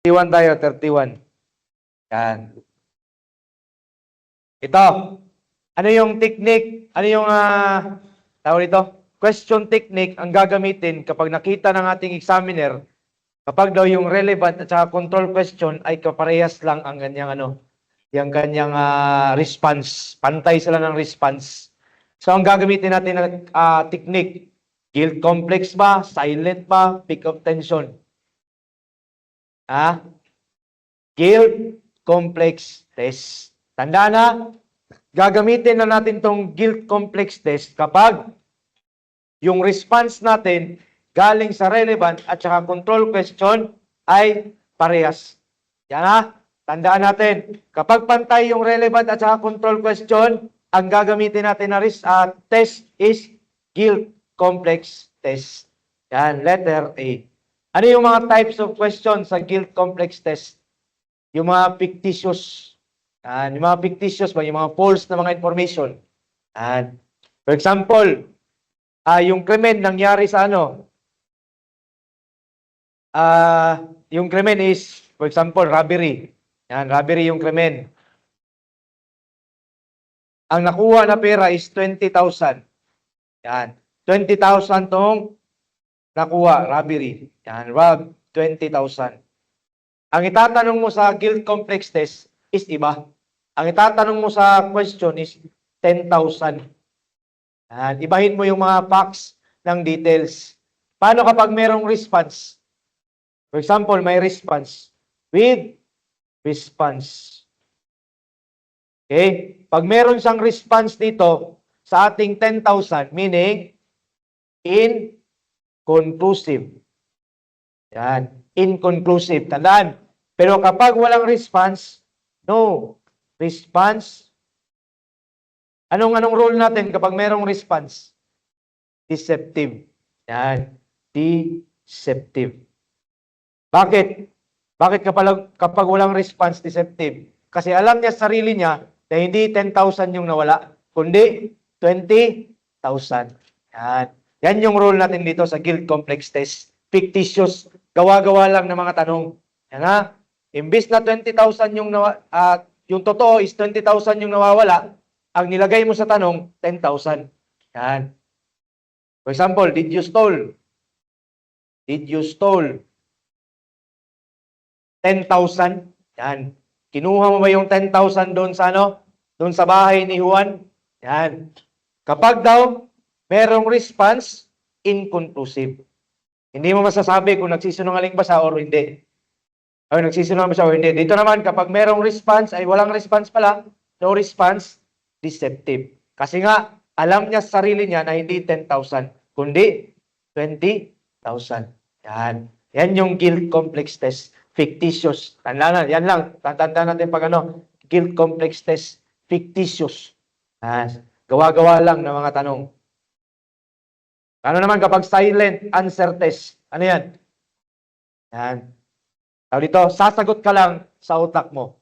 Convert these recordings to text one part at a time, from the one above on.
31 tayo, 31. Yan. Ito. Ano yung technique? Ano yung tawag dito? Question technique ang gagamitin kapag nakita ng ating examiner kapag daw yung relevant at saka control question ay kaparehas lang ang kanyang yung kanyang response. Pantay sila ng response. So ang gagamitin natin na technique, guilt complex ba, silent ba, peak of tension? Guilt complex test. Tandaan na, gagamitin na natin tong guilt complex test kapag yung response natin galing sa relevant at saka control question ay parehas. Yan tandaan natin, kapag pantay yung relevant at saka control question, ang gagamitin natin na test is guilt complex test. Yan, letter A. Ano yung mga types of questions sa guilt complex test? Yung mga fictitious. Yung mga fictitious ba? Yung mga false na mga information. For example, yung krimen nangyari sa yung krimen is, for example, robbery. Robbery yung krimen. Ang nakuha na pera is 20,000. 20,000 tong nakuha, robbery. Rob, 20,000. Ang itatanong mo sa guilt complex test is iba. Ang itatanong mo sa question is 10,000. Ibahin mo yung mga facts ng details. Paano kapag merong response? For example, may response with response. Okay? Pag meron siyang response dito sa ating 10,000, meaning inconclusive. Inconclusive. Tandaan. Pero kapag walang response, no response. Anong rule natin kapag merong response? Deceptive. Deceptive. Bakit? Bakit kapag walang response, deceptive? Kasi alam niya sarili niya na hindi 10,000 yung nawala, kundi 20,000. Yan yung rule natin dito sa guilt complex test. Fictitious. Gawa-gawa lang ng mga tanong. Imbis na 20,000 yung totoo is 20,000 yung nawawala, ang nilagay mo sa tanong, 10,000. For example, did you stole? Did you stole 10,000? Kinuha mo ba yung 10,000 doon sa doon sa bahay ni Juan? Kapag daw merong response, inconclusive. Hindi mo masasabi kung nagsisinungaling ba siya or hindi. O nagsisinungaling ba siya or hindi. Dito naman, kapag merong response, ay walang response pala, no response, deceptive. Kasi nga, alam niya sa sarili niya na hindi 10,000, kundi 20,000. Yan yung guilt complex test. Fictitious. Tandaan na, yan lang. Tandaan natin pag guilt complex test. Fictitious. Gawa-gawa lang ng mga tanong. Ano naman kapag silent answer test? Ano yan? Tawag dito, sasagot ka lang sa utak mo.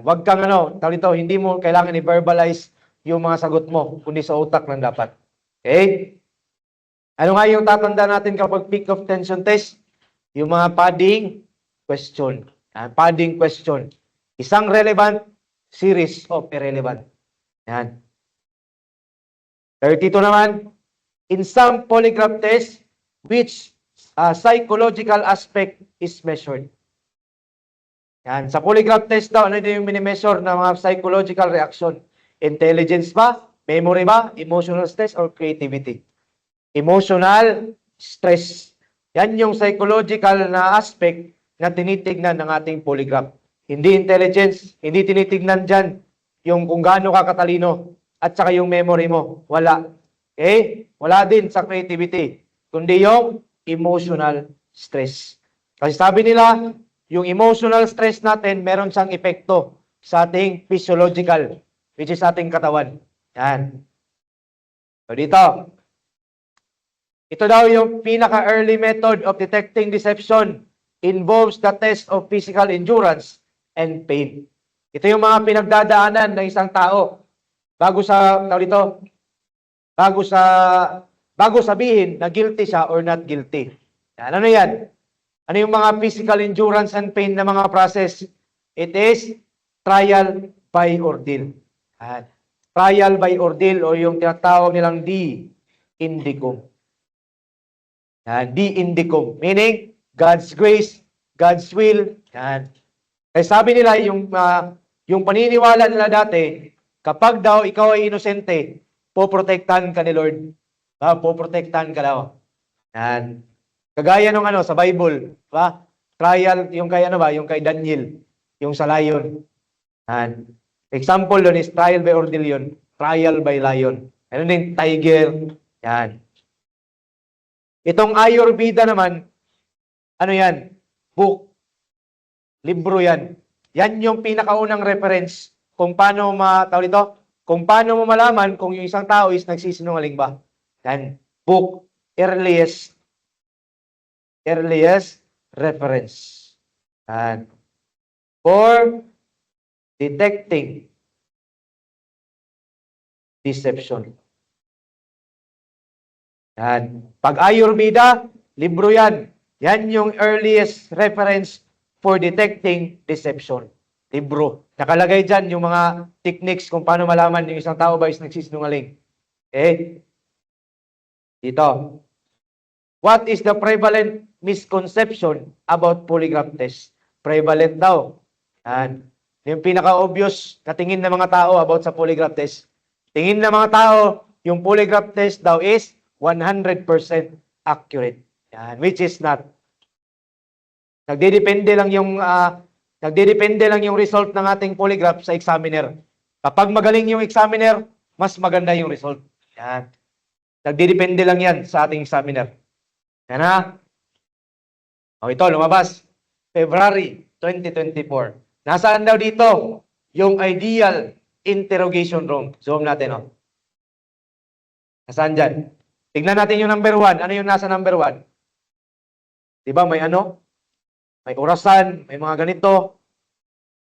Wag kang tawag dito, hindi mo kailangan i-verbalize yung mga sagot mo, kundi sa utak lang dapat. Okay? Ano nga yung tatanda natin kapag peak of tension test? Yung mga padding question. Padding question. Isang relevant, series of irrelevant. 32 naman, in some polygraph test, which psychological aspect is measured? Sa polygraph test daw, ano yung minimeasure ng mga psychological reaction? Intelligence ba? Memory ba? Emotional stress or creativity? Emotional stress. Yan yung psychological na aspect na tinitignan ng ating polygraph. Hindi intelligence, hindi tinitignan dyan yung kung gaano ka katalino at saka yung memory mo. Wala. Okay? Wala din sa creativity, kundi yung emotional stress. Kasi sabi nila, yung emotional stress natin, meron siyang epekto sa ating physiological, which is ating katawan. So dito, ito daw yung pinaka-early method of detecting deception involves the test of physical endurance and pain. Ito yung mga pinagdadaanan ng isang tao bago bago sabihin na guilty siya or not guilty. Ano yan? Ano yung mga physical endurance and pain na mga process? It is trial by ordeal. Yan. Trial by ordeal o yung tinatawag nilang D indicum. Yan, D indicum. Meaning, God's grace, God's will. Yan. Kaya sabi nila, yung paniniwala nila dati, kapag daw ikaw ay inosente, poprotektahan ka ni Lord. Poprotektahan ka daw. Yan. Kagaya nung sa Bible, ba? Trial, yung kay yung kay Daniel, yung sa lion. Yan. Example doon is trial by ordeal yun. Trial by lion. Ano din? Tiger. Yan. Itong Ayurveda naman, ano yan? Book. Libro yan. Yan yung pinakaunang reference kung paano kung paano mo malaman kung yung isang tao is nagsisinungaling ba. Yan. Book. Earliest reference. Yan. For detecting deception. Yan. Pag Ayurveda, libro yan. Yan yung earliest reference for detecting deception. Libro. Nakalagay dyan yung mga techniques kung paano malaman yung isang tao ba is nagsisinungaling. Okay? Dito. What is the prevalent misconception about polygraph test? Prevalent daw. Yan. Yung pinaka-obvious na tingin ng mga tao about sa polygraph test. Tingin ng mga tao, yung polygraph test daw is 100% accurate. Yan, which is not. Nagdedepende lang yung result ng ating polygraph sa examiner. Kapag magaling yung examiner, mas maganda yung result. Yan. Nagdedepende lang yan sa ating examiner. Yan ha. O ito, lumabas. February 2024. Nasaan daw dito yung ideal interrogation room? Zoom natin, o. Nasaan dyan? Tignan natin yung number 1. Ano yung nasa number 1? Diba may may orasan, may mga ganito.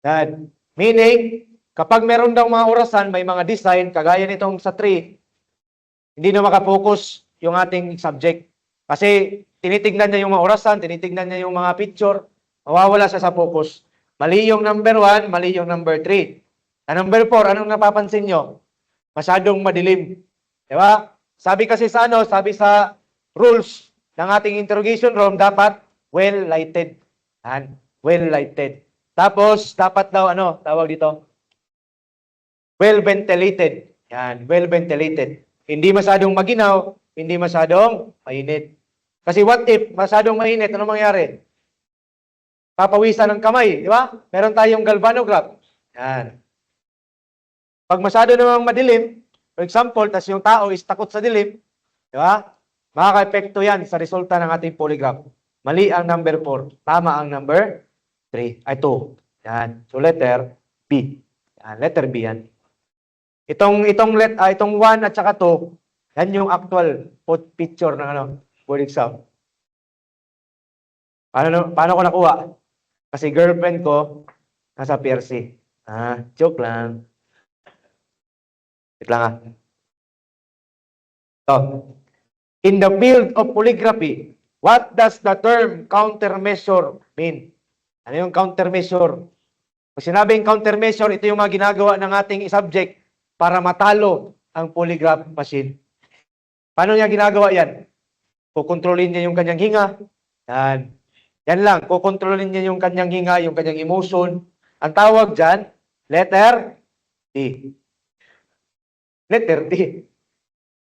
Yan. Meaning, kapag meron daw mga orasan, may mga design, kagaya nitong sa 3, hindi na makapokus yung ating subject. Kasi tinitignan niya yung mga orasan, tinitignan niya yung mga picture, mawawala siya sa focus. Mali yung number 1, mali yung number 3. Sa number 4, anong napapansin nyo? Masyadong madilim. Diba? Sabi kasi sabi sa rules ng ating interrogation room, dapat well-lighted. Yan. Well-lighted. Tapos, dapat daw, tawag dito? Well-ventilated. Yan. Well-ventilated. Hindi masyadong maginaw, hindi masyadong mainit. Kasi what if masyadong mainit, ano mangyari? Papawisan ng kamay, di ba? Meron tayong galvanograph. Yan. Pag masyado namang madilim, for example, tas yung tao is takot sa dilim, di ba? Makaka-epekto yan sa resulta ng ating polygraph. Mali ang number 4. Tama ang number 3. Ay, 2. Yan. So, letter B. Yan. Letter B yan. Itong 1 at saka 2, yan yung actual picture ng board exam. Paano ko nakuha? Kasi girlfriend ko nasa PRC. Joke lang. Wait lang . So, in the field of polygraphy, what does the term countermeasure mean? Ano yung countermeasure? Pag sinabing countermeasure, ito yung mga ginagawa ng ating subject para matalo ang polygraph machine. Paano niya ginagawa yan? Kukontrolin niya yung kanyang hinga. Yan. Yan lang. Kukontrolin niya yung kanyang hinga, yung kanyang emotion. Ang tawag dyan, letter D. Letter D.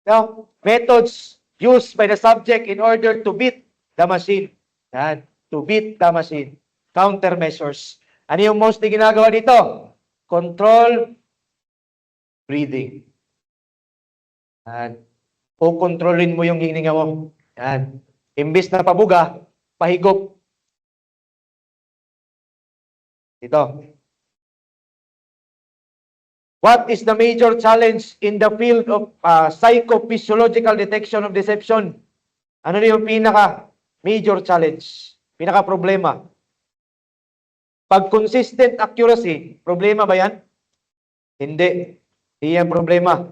Now, methods used by the subject in order to beat the machine. Yan. To beat the machine. Countermeasures. Ano yung mostly ginagawa dito? Control breathing. Yan. Kukontrolin mo yung hininga mo. Yan. Imbis na pabuga, pahigop. Ito. What is the major challenge in the field of psychophysiological detection of deception? Ano yung major challenge? Problema? Pag consistent accuracy, problema ba yan? Hindi. Hindi yan problema.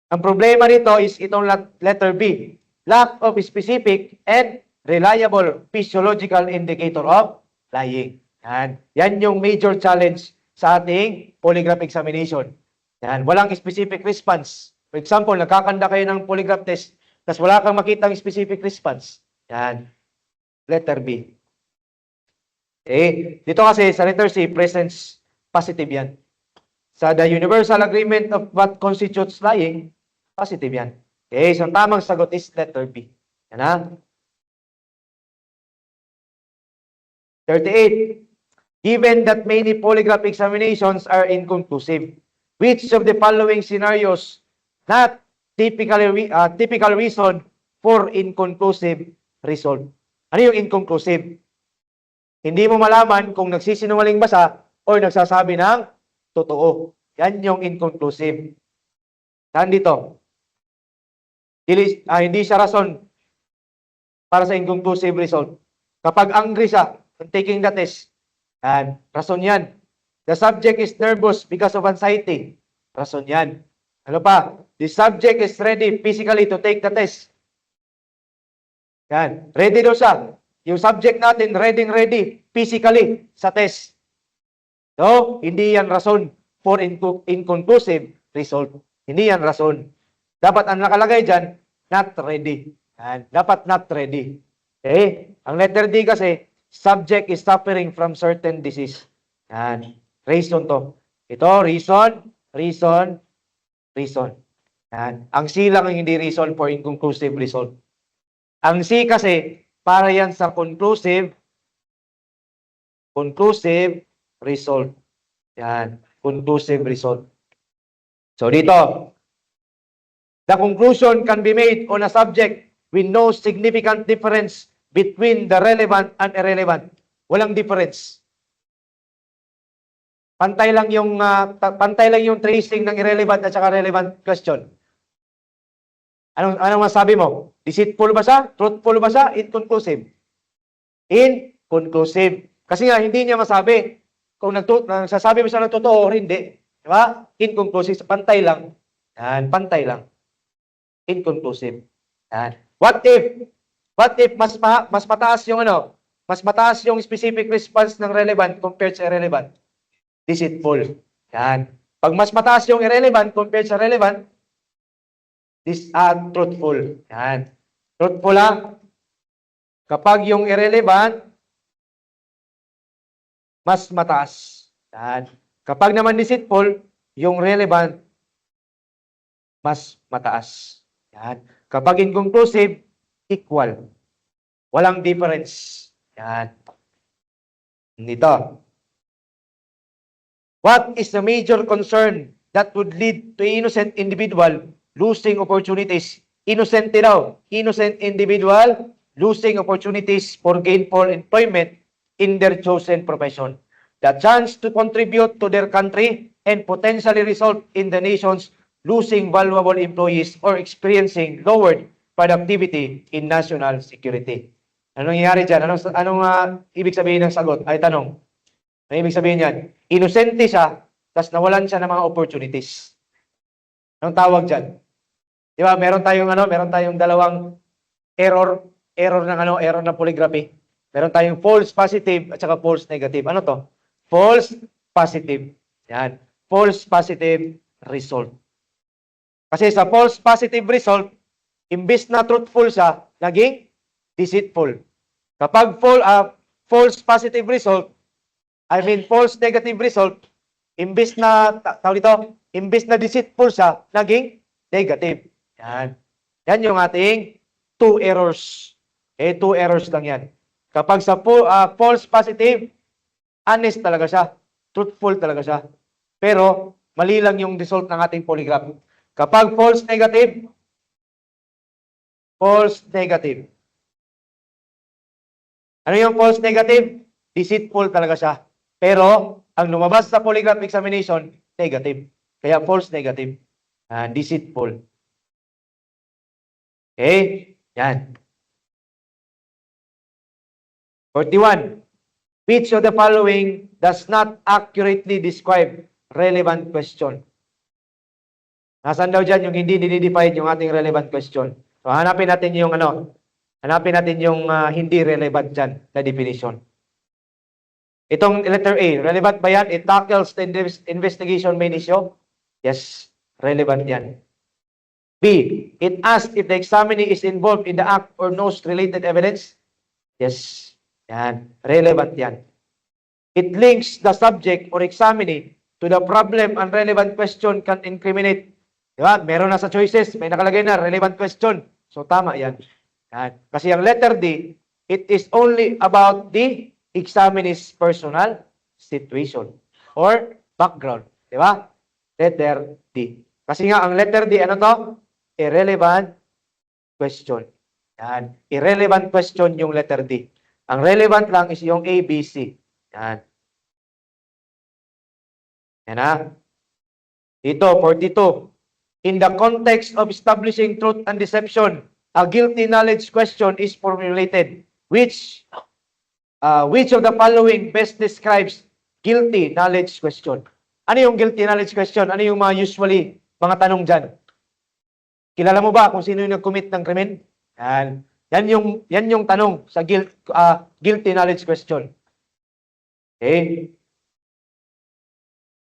Ang problema dito is itong letter B. Lack of specific and reliable physiological indicator of lying. Yan. Yan yung major challenge sa ating polygraph examination. Yan. Walang specific response. For example, nagkakanda kayo ng polygraph test, tapos wala kang makitang specific response. Yan. Letter B. Okay. Dito kasi sa letter C, presence positive yan. Sa the universal agreement of what constitutes lying, positive yan. Okay, so ang tamang sagot is letter B. Yan ha. 38. Given that many polygraph examinations are inconclusive, which of the following scenarios not typical reason for inconclusive result? Ano yung inconclusive? Hindi mo malaman kung nagsisinungaling ba siya o nagsasabi ng totoo. Yan yung inconclusive. Saan dito? Hindi siya rason para sa inconclusive result. Kapag angry siya when taking the test, yan, rason yan. The subject is nervous because of anxiety. Rason yan. Ano pa? The subject is ready physically to take the test. Yan. Ready daw siya. Yung subject natin, ready physically sa test. So, hindi yan rason for inconclusive result. Hindi yan rason. Dapat ang nakalagay dyan, not ready. Yan. Dapat not ready. Okay? Ang letter D kasi, subject is suffering from certain disease. Yan. Reason to. Ito, reason. Yan. Ang C lang ang hindi reason for inconclusive result. Ang C kasi, para yan sa conclusive result. Yan. Conclusive result. So dito, the conclusion can be made on a subject with no significant difference between the relevant and irrelevant. Walang difference. Pantay lang yung tracing ng irrelevant at saka relevant question. Anong masabi mo? Deceitful ba siya? Truthful ba siya? Inconclusive. Inconclusive. Kasi nga, hindi niya masabi kung nagsasabi mo siya ng totoo o hindi. Diba? Inconclusive. Pantay lang. Yan, pantay lang. Inconclusive. Yan. What if mas mataas yung mas mataas yung specific response ng relevant compared sa irrelevant? Deceitful. Yan. Pag mas mataas yung irrelevant compared sa relevant, truthful. Yan. Truthful lang. Kapag yung irrelevant, mas mataas. Yan. Kapag naman deceitful, yung relevant, mas mataas. Yan. Kapag inconclusive, equal. Walang difference. Yan. Dito. What is the major concern that would lead to innocent individual losing opportunities? Innocent daw. Innocent individual losing opportunities for gainful employment in their chosen profession. The chance to contribute to their country and potentially result in the nation's losing valuable employees or experiencing lowered productivity in national security. Anong nangyayari dyan? Anong ibig sabihin ng sagot? Ay tanong. Ano ibig sabihin yan? Inosente siya, tapos nawalan siya ng mga opportunities. Anong tawag dyan? Di ba? Meron tayong dalawang error ng polygraphy. Meron tayong false positive at saka false negative. Ano to? False positive. Yan. False positive result. Kasi sa false positive result, imbis na truthful siya, naging deceitful. Kapag false positive result, false negative result, imbis na deceitful siya, naging negative. Yan. Yan yung ating two errors. Two errors lang yan. Kapag sa false positive, honest talaga siya. Truthful talaga siya. Pero, mali lang yung result ng ating polygraph. Kapag false negative, ano yung false negative? Deceitful talaga siya. Pero, ang lumabas sa polygraph examination, negative. Kaya false negative. Deceitful. Okay? Yan. 41. Which of the following does not accurately describe relevant question? Nasaan daw dyan yung hindi dinidefine yung ating relevant question? So, hanapin natin yung Hanapin natin yung hindi relevant dyan na definition. Itong letter A, relevant ba yan? It tackles the investigation main issue? Yes, relevant yan. B, it asks if the examinee is involved in the act or knows related evidence? Yes, yan. Relevant yan. It links the subject or examinee to the problem and relevant question can incriminate. Diba? Meron na sa choices, may nakalagay na, relevant question. So, tama yan. Yan. Kasi ang letter D, it is only about the examinee's personal situation or background. Diba? Letter D. Kasi nga, ang letter D, ano to? Irrelevant question. Yan. Irrelevant question yung letter D. Ang relevant lang is yung A, B, C. Yan. Yan na. Dito, 42. In the context of establishing truth and deception, a guilty knowledge question is formulated. Which of the following best describes guilty knowledge question? Ano yung guilty knowledge question? Ano yung mga usually mga tanong dyan? Kilala mo ba kung sino yung nag-commit ng krimen? Yan. Yan yung tanong sa guilty knowledge question. Okay?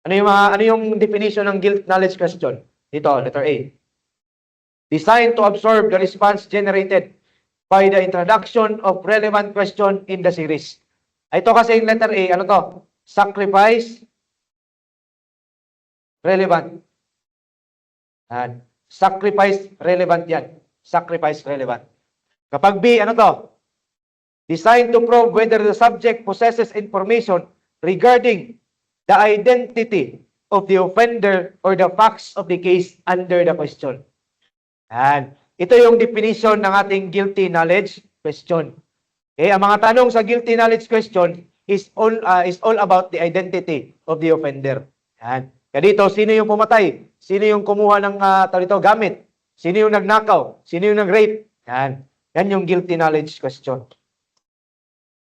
Ano yung definition ng guilt knowledge question? Dito, letter A. Designed to absorb the response generated by the introduction of relevant question in the series. Ito kasi yung letter A, ano to? Sacrifice relevant. Yan. Sacrifice relevant yan. Sacrifice relevant. Kapag B, ano to? Designed to probe whether the subject possesses information regarding the identity of the offender or the facts of the case under the question. Yan. Ito yung definition ng ating guilty knowledge question. Okay, ang mga tanong sa guilty knowledge question is all about the identity of the offender. Yan. Kaya dito, sino yung pumatay? Sino yung kumuha ng gamit? Sino yung nagnakaw? Sino yung nag-rape? Yan. Yan yung guilty knowledge question.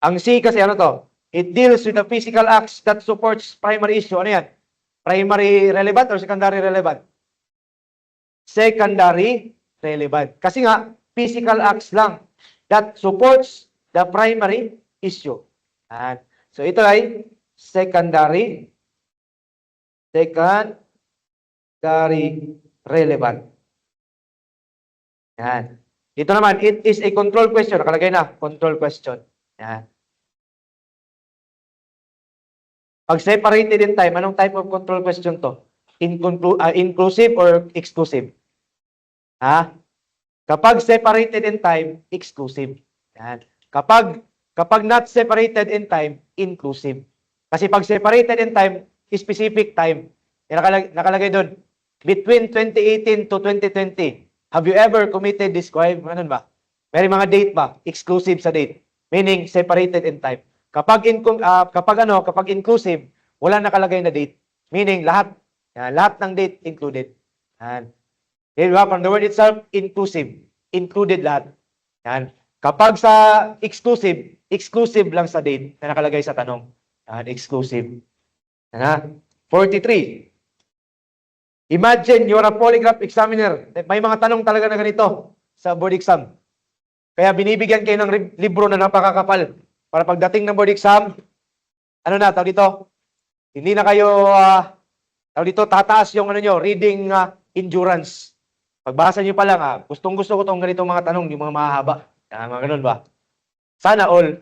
Ang C kasi ano to? It deals with the physical acts that supports primary issue. Ano yan? Primary relevant or secondary relevant? Secondary relevant. Kasi nga, physical acts lang that supports the primary issue. And, so ito ay secondary relevant. Yan. Ito naman, it is a control question. Nakalagay na, control question. Yan. Pag separated in time, anong type of control question to? Inclusive or exclusive? Ha? Kapag separated in time, exclusive. Yan. Kapag not separated in time, inclusive. Kasi pag separated in time, specific time. Nakalagay doon. Between 2018 to 2020, have you ever committed this crime? Ano ba? May mga date ba? Exclusive sa date. Meaning, separated in time. Kapag inclusive, wala nakalagay na date. Meaning, lahat ng date included. Yan. Diba? From the word itself, inclusive. Included lahat. Yan. Kapag sa exclusive lang sa date na nakalagay sa tanong. Yan, exclusive. Yan, 43. Imagine you're a polygraph examiner. May mga tanong talaga na ganito sa board exam. Kaya binibigyan kayo ng libro na napakakapal. Para pagdating ng board exam, ano na, tawag dito, hindi na kayo, tawag dito, tataas yung reading endurance. Pagbasa nyo pa lang, gustong-gusto ko itong ganitong mga tanong, yung mga mahahaba. Mga ganun ba? Sana all.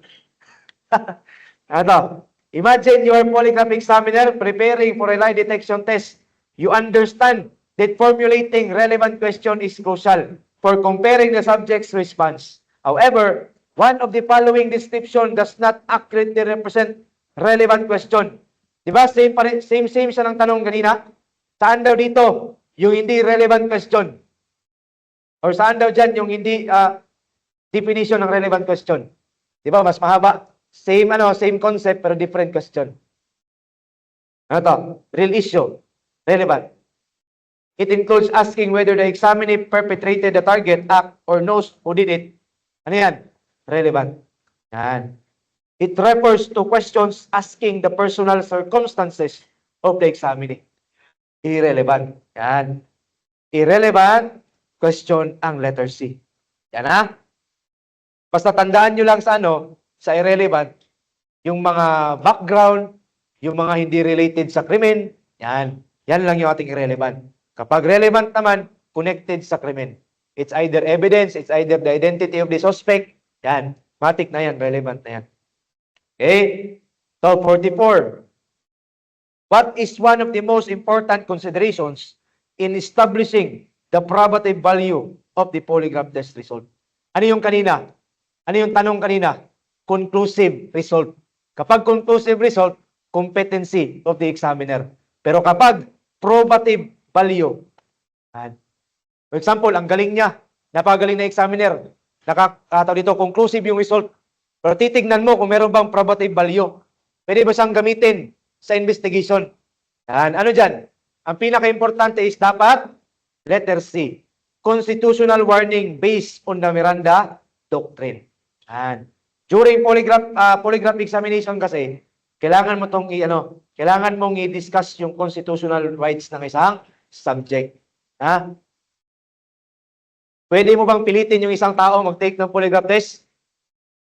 Ano, imagine you are a polygraph examiner preparing for a lie detection test. You understand that formulating relevant question is crucial for comparing the subject's response. However, one of the following description does not accurately represent relevant question. Diba? Same siya ng tanong kanina. Saan daw dito yung hindi relevant question? Or saan daw dyan yung hindi definition ng relevant question? Diba? Mas mahaba. Same concept pero different question. Ano to? Real issue. Relevant. It includes asking whether the examinee perpetrated the target act or knows who did it. Ano yan? Relevant. Yan. It refers to questions asking the personal circumstances of the examinee. Irrelevant. Yan. Irrelevant question ang letter C. Yan ha? Basta tandaan nyo lang sa sa irrelevant, yung mga background, yung mga hindi related sa krimen, yan. Yan lang yung ating irrelevant. Kapag relevant naman, connected sa krimen. It's either evidence, it's either the identity of the suspect, yan. Matik na yan, relevant na yan. Okay? So, 44. What is one of the most important considerations in establishing the probative value of the polygraph test result? Ano yung kanina? Ano yung tanong kanina? Conclusive result. Kapag conclusive result, competency of the examiner. Pero kapag probative value, for example, ang galing niya, napagaling na examiner, nakakataw dito, conclusive yung result. Pero titignan mo kung meron bang probative value. Pwede ba siyang gamitin sa investigation? Yan. Ano dyan? Ang pinaka-importante is dapat, letter C, constitutional warning based on the Miranda Doctrine. Yan. During polygraph examination kasi, kailangan mo kailangan mong i-discuss yung constitutional rights ng isang subject. Ha? Pwede mo bang pilitin yung isang tao mag-take ng polygraph test?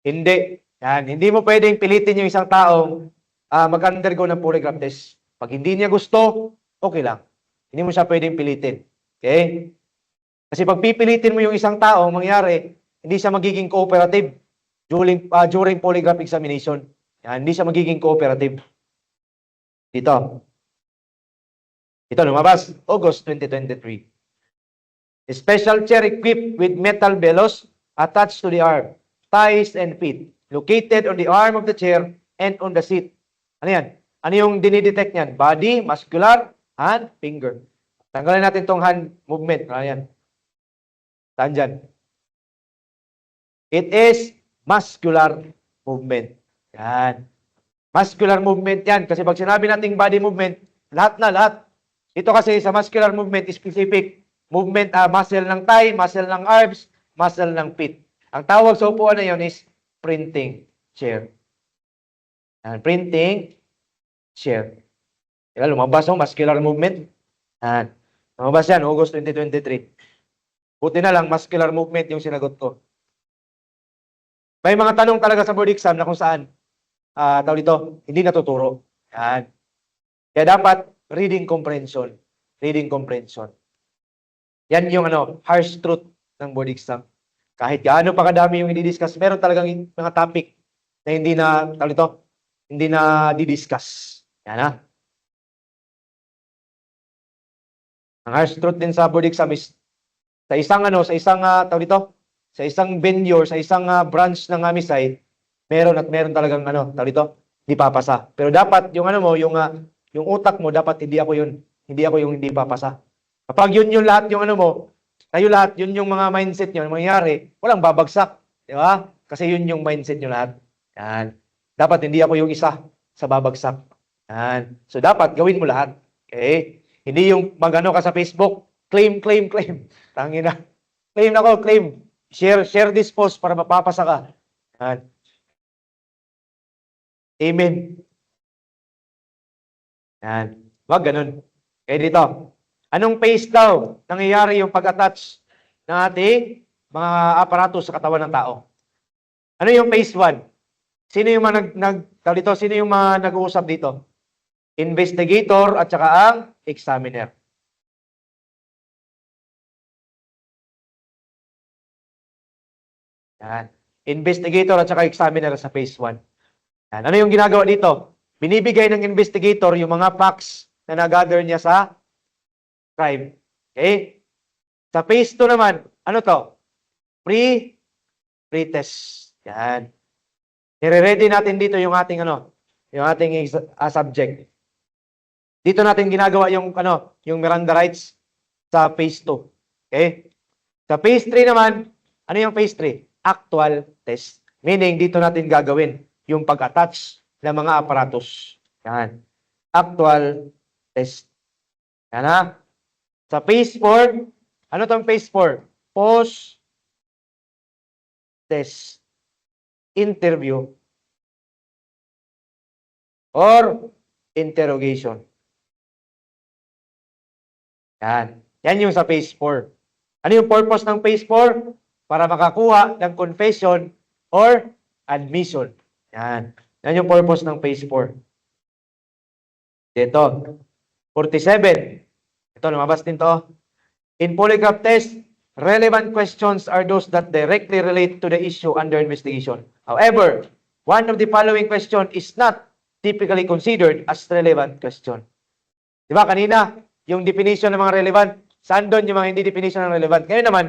Hindi. Yan. Hindi mo pwedeng pilitin yung isang tao mag-undergo ng polygraph test. Pag hindi niya gusto, okay lang. Hindi mo siya pwedeng pilitin. Okay? Kasi pag pipilitin mo yung isang tao, mangyari, hindi siya magiging cooperative during polygraph examination. Yan, hindi siya magiging cooperative. Dito. Ito, lumabas, August 2023. A special chair equipped with metal bellows attached to the arm, thighs, and feet, located on the arm of the chair and on the seat. Ano yan? Ano yung dinidetect niyan? Body, muscular, hand, finger. Tanggalin natin tong hand movement. Ano yan? Saan dyan? It is muscular movement. Yan. Muscular movement yan. Kasi pag sinabi nating body movement, lahat na lahat. Ito kasi sa muscular movement, specific movement, muscle ng thigh, muscle ng arms, muscle ng feet. Ang tawag sa upuan na yun is printing chair. Yan. Printing chair. Kaya lumabas ang muscular movement. Yan. Lumabas yan, August 2023. Buti na lang, muscular movement yung sinagot ko. May mga tanong talaga sa board exam na kung saan, tawag dito, hindi natuturo. Yan. Kaya dapat, reading comprehension. Reading comprehension. Yan yung harsh truth ng board exam. Kahit gaano pa kadami yung i-discuss, meron talagang mga topic na hindi na, tawag dito, hindi na di-discuss. Yan ha. Ang harsh truth din sa board exam is, sa isang tawag dito, sa isang venue, sa isang branch ng homicide, meron talagang tawag dito, hindi papasa. Pero dapat yung yung utak mo dapat hindi ako yung hindi papasa. Kapag yun yung lahat yung tayo lahat yun yung mga mindset niyo, mangyayari, walang babagsak, di ba? Kasi yun yung mindset niyo lahat. Yan. Dapat hindi ako yung isa sa babagsak. Yan. So dapat gawin mo lahat. Okay? Hindi yung magano ka sa Facebook, claim. Tangina. Claim ako, claim. Share this post para mapapasa ka. Yan. Amen. Yan. Wag ganun. Okay, dito. Anong phase daw nangyayari yung pag-attach ng ating mga aparatos sa katawan ng tao? Ano yung phase 1? Sino yung sino yung mga nag-uusap dito? Investigator at saka ang examiner. Yan. Investigator at saka examiner sa phase 1. Yan. Ano yung ginagawa dito? Binibigay ng investigator yung mga facts na nag-gather niya sa crime. Okay? Sa phase 2 naman, ano to? Pre-test. Yan. Nire-ready natin dito yung ating yung ating subject. Dito natin ginagawa yung yung Miranda rights sa phase 2. Okay? Sa phase 3 naman, ano yung phase 3? Actual test. Meaning dito natin gagawin yung pag-attach ng mga aparatos. Yan. Actual test. Yan ha. Sa phase 4, ano tong phase 4? Post-test interview or interrogation. Yan. Yan yung sa phase 4. Ano yung purpose ng phase 4? Para makakuha ng confession or admission. Yan. Yan yung purpose ng phase 4. Dito. 47. Ito, lumabas din to. In polygraph test, relevant questions are those that directly relate to the issue under investigation. However, one of the following question is not typically considered as relevant question. Diba kanina, yung definition ng mga relevant, saan doon yung mga hindi definition ng relevant? Ngayon naman,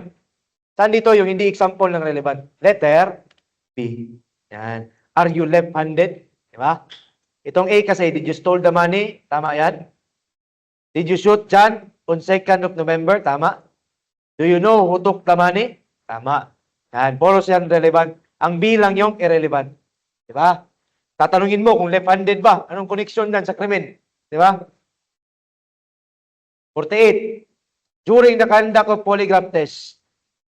saan dito yung hindi example ng relevant? Letter B. Yan. Are you left-handed? Diba? Itong A kasi, did you stole the money? Tama yan. Did you shoot John on 2nd of November? Tama. Do you know who took the money? Tama. Yan. Poros yan relevant. Ang B lang yung irrelevant. Diba? Tatanungin mo kung left-handed ba? Anong connection dan sa krimen? Diba? 48. During the conduct of polygraph test,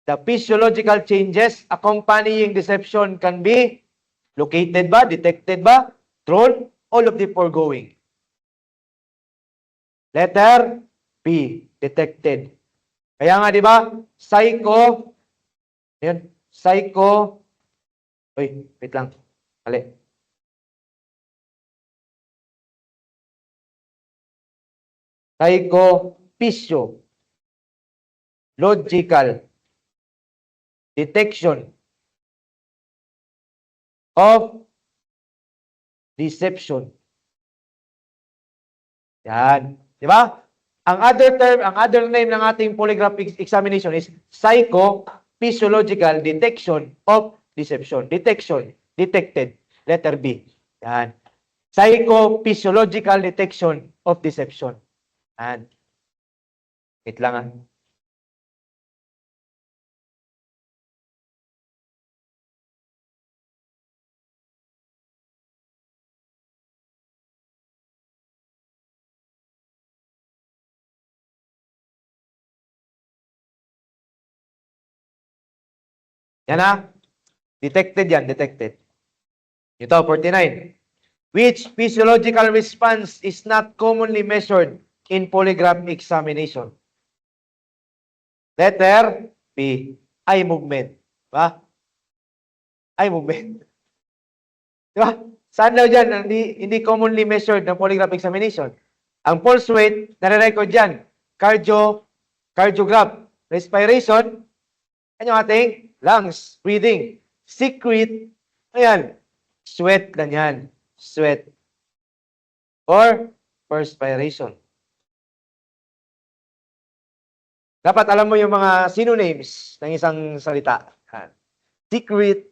the physiological changes accompanying deception can be located ba, detected ba, thrown, all of the foregoing. Letter B, detected. Kaya nga, di ba, wait lang, mali. Psychophysiological detection of deception. Yan. Di ba? Ang other name ng ating polygraph examination is psychophysiological detection of deception. Detection. Detected. Letter B. Yan. Psychophysiological detection of deception. Yan. Wait lang ah. Yan ah. Detected yan, detected. Ito, 49. Which physiological response is not commonly measured in polygraph examination? Letter B, eye movement. Diba? Eye movement. Diba? Saan daw dyan hindi commonly measured ng polygraph examination? Ang pulse rate, nare-record dyan. Cardiograph. Respiration, ano yung ating lungs, breathing. Secret, ayan, sweat, ganyan. Sweat. Or perspiration. Dapat alam mo yung mga synonyms ng isang salita. Secret.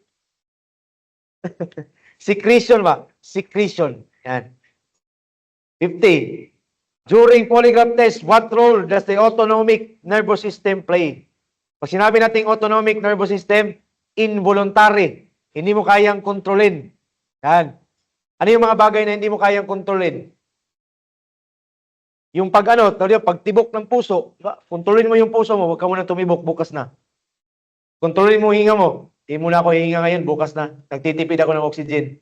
Secretion ba? Secretion. Yan. 50. During polygraph test, what role does the autonomic nervous system play? Pag sinabi nating autonomic nervous system, involuntary. Hindi mo kayang kontrolin. Yan. Ano yung mga bagay na hindi mo kayang kontrolin? Yung pagtibok ng puso, kontrolin mo yung puso mo, huwag ka muna tumibok, bukas na. Kontrolin mo hinga mo, hindi mo na ako hihinga ngayon, bukas na. Nagtitipid ako ng oxygen.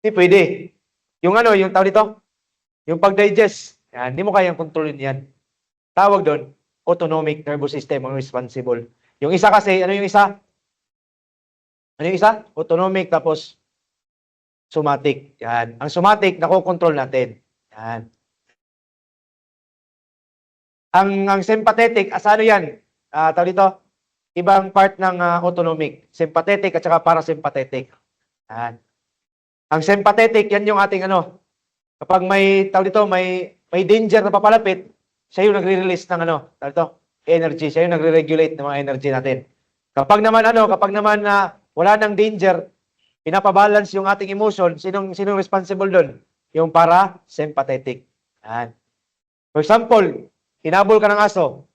Hindi pwede. Yung yung pag-digest, yan, hindi mo kayang kontrolin yan. Tawag doon, autonomic nervous system ang responsible. Yung isa kasi, ano yung isa? Ano yung isa? Autonomic tapos somatic. Yan. Ang somatic, nakokontrol natin. Yan. Ang sympathetic, ano yan? Ibang part ng autonomic. Sympathetic at saka parasympathetic. Yan. Ang sympathetic, yan yung ating kapag may danger na papalapit, siya yung nagre-release ng energy. Siya yung nagre-regulate ng mga energy natin. Kapag naman wala nang danger, pinapabalance yung ating emotion, sinong responsible doon? Yung parasympathetic. Yan. For example, hinabol ka ng aso.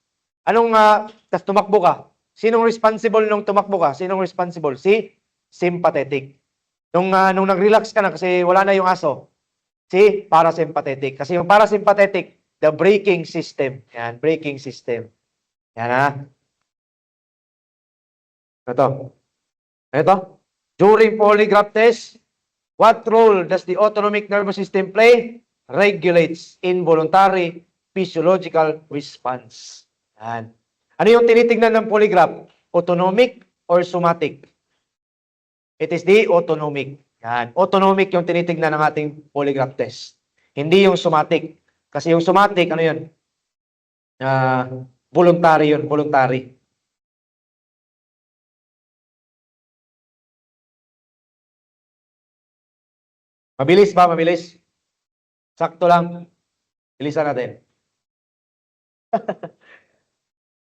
Tas tumakbo ka. Sinong responsible nung tumakbo ka? Sinong responsible? Si sympathetic. Nung nag-relax ka na kasi wala na yung aso, si parasympathetic. Kasi yung parasympathetic, the braking system. Yan, braking system. Yan ha. Ito. During polygraph test, what role does the autonomic nervous system play? Regulates involuntary physiological response. Yan. Ano yung tinitingnan ng polygraph? Autonomic or somatic? It is the autonomic. Yan. Autonomic yung tinitignan ng ating polygraph test. Hindi yung somatic. Kasi yung somatic, ano yun? Voluntary yun, voluntary. Mabilis ba? Mabilis? Sakto lang. Bilisan natin.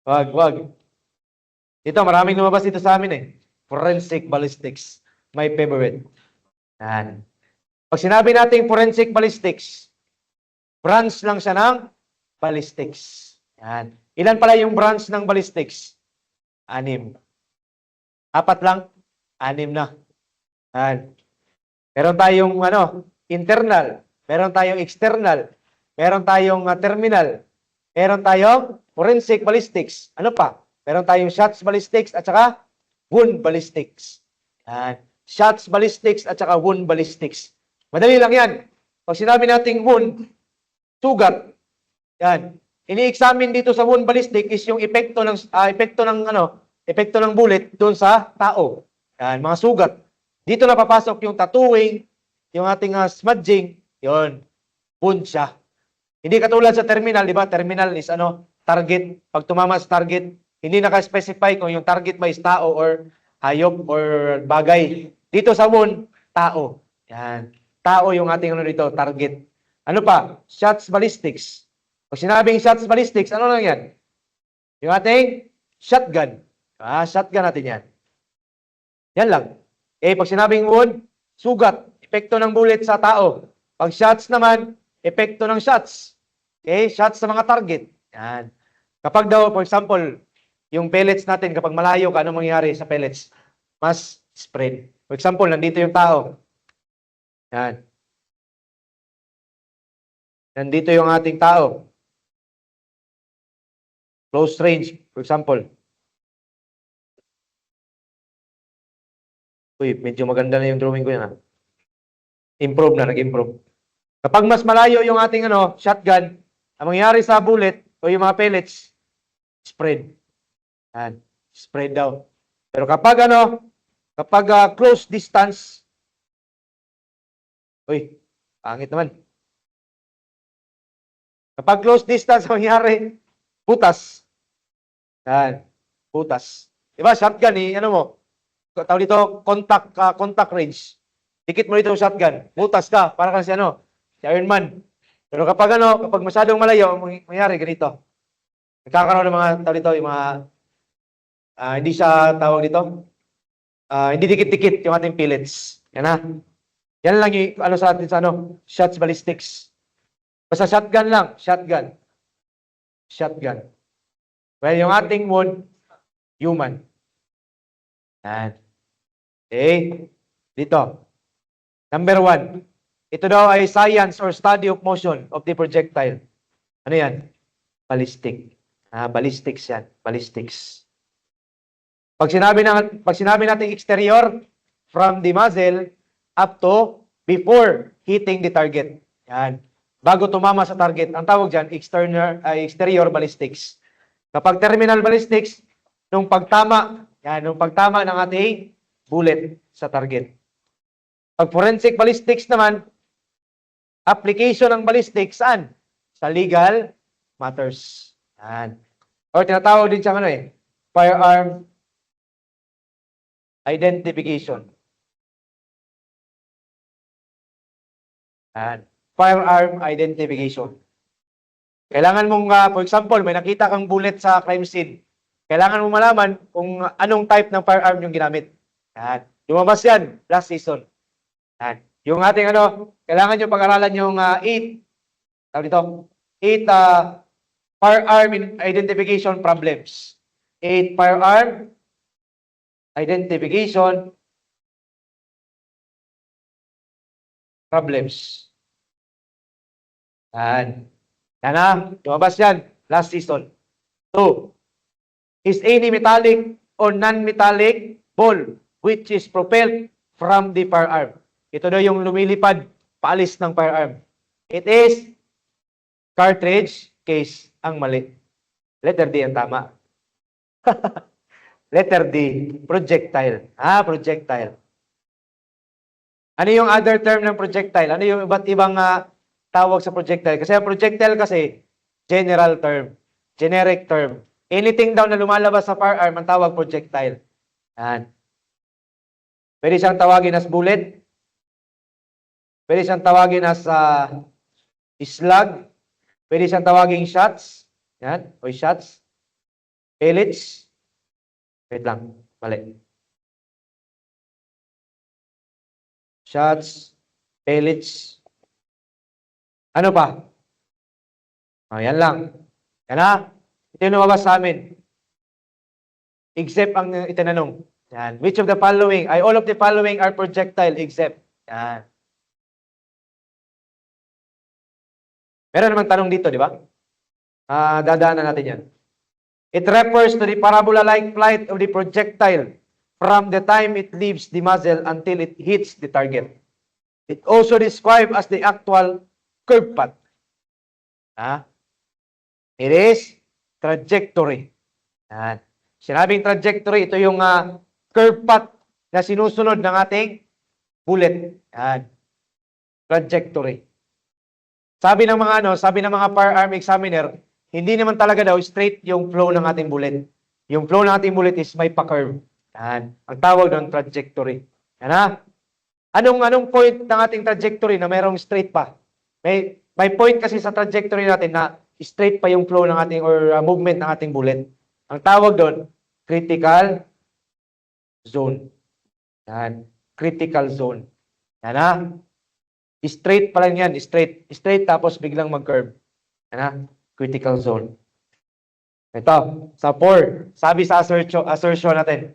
Wag. Ito, maraming lumabas dito sa amin eh. Forensic ballistics. My favorite. Yan. Pag sinabi natin forensic ballistics, branch lang siya ng ballistics. Yan. Ilan pala yung branch ng ballistics? 6. 4 lang? 6 na. Yan. Meron tayong internal, meron tayong external, meron tayong terminal, meron tayong forensic ballistics. Ano pa? Meron tayong shots ballistics at saka wound ballistics. Yan. Shots ballistics at saka wound ballistics. Madali lang yan. Pag sinabi nating wound, sugat, yan. Ini-examine dito sa wound ballistic is yung epekto ng bullet doon sa tao. Yan, mga sugat. Dito na papasok yung tattooing, yung ating smudging, yon, wound siya. Hindi katulad sa terminal, di ba? Terminal is target. Pag tumama sa target, hindi naka-specify kung yung target ba is tao or hayop or bagay. Dito sa wound, tao. Yan. Tao yung ating dito, target. Ano pa? Shots ballistics. Pag sinabing shots ballistics, ano lang yan? Yung ating shotgun. Shotgun natin yan. Yan lang. Pag sinabing wound, sugat, epekto ng bullet sa tao. Pag shots naman, epekto ng shots. Shots sa mga target. Yan. Kapag daw, for example, yung pellets natin, kapag malayo ka, ano mangyayari sa pellets? Mas spread. For example, nandito yung tao. Yan. Nandito yung ating tao. Close range, for example. Uy, medyo maganda na yung drawing ko yan. Improve na, nag-improve. Kapag mas malayo yung ating shotgun, ang mangyayari sa bullet o yung mga pellets, spread. Yan. Spread daw. Pero kapag close distance, uy, pangit naman. Kapag close distance, ang mangyayari, butas. Yan. Butas. Diba, shotgun tawag dito, contact range. Dikit mo dito yung shotgun. Butas ka. Para kang si Iron Man. Pero kapag masyadong malayo, mangyayari ganito. Nagkakaroon ng mga, tawag dito, yung mga, hindi siya tawag dito, hindi dikit-dikit yung ating pellets. Yan na. Yan lang yung, sa atin sa shots ballistics. Basta shotgun lang. Shotgun. Well, yung ating wound, human. Yan. Dito. Number 1. Ito daw ay science or study of motion of the projectile. Ano yan? Ballistic. Ballistics yan. Ballistics. Pag sinabi natin exterior, from the muzzle up to before hitting the target. Yan. Bago tumama sa target, ang tawag dyan, exterior ballistics. Kapag terminal ballistics, nung pagtama ng ating bullet sa target. Pag forensic ballistics naman, application ng ballistics saan? Sa legal matters. Yan. Or tinatawag din siyang firearm identification. Yan. Firearm identification. Kailangan mong, for example, may nakita kang bullet sa crime scene. Kailangan mo malaman kung anong type ng firearm yung ginamit. Yan. Lumabas yan last season. Yan. Yung ating kailangan nyo pag-aralan yung 8 firearm identification problems. 8 firearm identification problems. Yan. Yan na. Lumabas yan last season. 2. Is any metallic or non-metallic ball which is propelled from the firearm. Ito daw yung lumilipad paalis ng firearm. It is cartridge case ang mali. Letter D ang tama. Letter D, projectile. Projectile. Ano yung other term ng projectile? Ano yung iba't ibang tawag sa projectile? Kasi ang projectile kasi, general term, generic term. Anything daw na lumalabas sa firearm, ang tawag projectile. Yan. Pwede siyang tawagin as bullet. Pwede siyang tawagin as slug. Pwede siyang tawagin shots. Yan, o shots. Pellets. Wait lang, mali. Shots, pellets. Ano pa? Yan lang. Yan na. Ito yung lumabas sa amin. Except ang itinanong. Yan. Which of the following? All of the following are projectile except. Yan. Meron naman tanong dito, di ba? Dadaanan natin yan. It refers to the parabola-like flight of the projectile from the time it leaves the muzzle until it hits the target. It also described as the actual curve path. It is trajectory. Yan. Sinabing trajectory, ito yung curve path na sinusunod ng ating bullet. Yan. Trajectory. Sabi ng mga firearm examiner, hindi naman talaga daw straight yung flow ng ating bullet. Yung flow ng ating bullet is may pa-curve. Yan. Ang tawag ng trajectory. Yan na. Anong point ng ating trajectory na mayroong straight pa? May point kasi sa trajectory natin na straight pa yung flow ng ating or movement ng ating bullet. Ang tawag doon, critical zone. Yan. Critical zone. Yan na. Straight pa lang yan. Straight tapos biglang mag-curve. Yan na. Critical zone. Ito, sa 4, sabi sa assertion natin,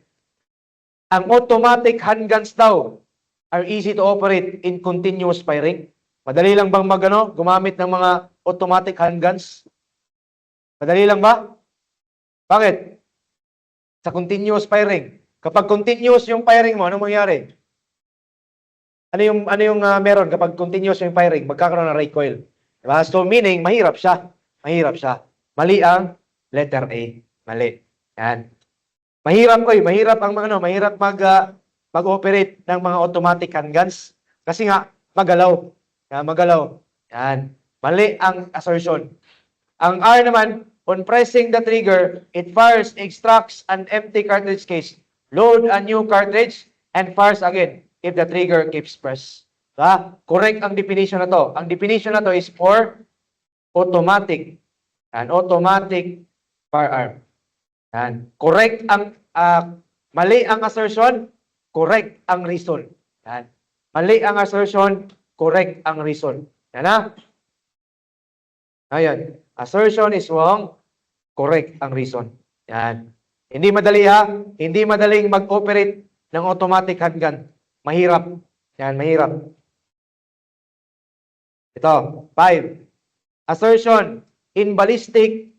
ang automatic handguns daw are easy to operate in continuous firing. Madali lang bang gumamit ng mga automatic handguns? Madali lang ba? Bakit? Sa continuous firing. Kapag continuous yung firing mo, anong mangyari? Ano yung meron kapag continuous yung firing? Magkakaroon ng recoil. Diba? So meaning, mahirap siya. Mahirap siya. Mali ang letter A. Mali. Yan. Mahirap mag-operate ng mga automatic handguns. Kasi nga, magalaw. Yan, magalaw. Yan. Mali ang assertion. Ang R naman, on pressing the trigger, it fires, extracts an empty cartridge case, load a new cartridge, and fires again if the trigger keeps pressed. Correct ang definition na to. Ang definition na to is for automatic. An automatic firearm. Yan. Correct ang mali ang assertion, correct ang reason. Yan. Mali ang assertion, correct ang reason. Yan na. Ayan. Assertion is wrong, correct ang reason. Yan. Hindi madali hindi madaling mag-operate ng automatic handgun. Mahirap. Yan, mahirap. Ito, 5. Assertion, in ballistic,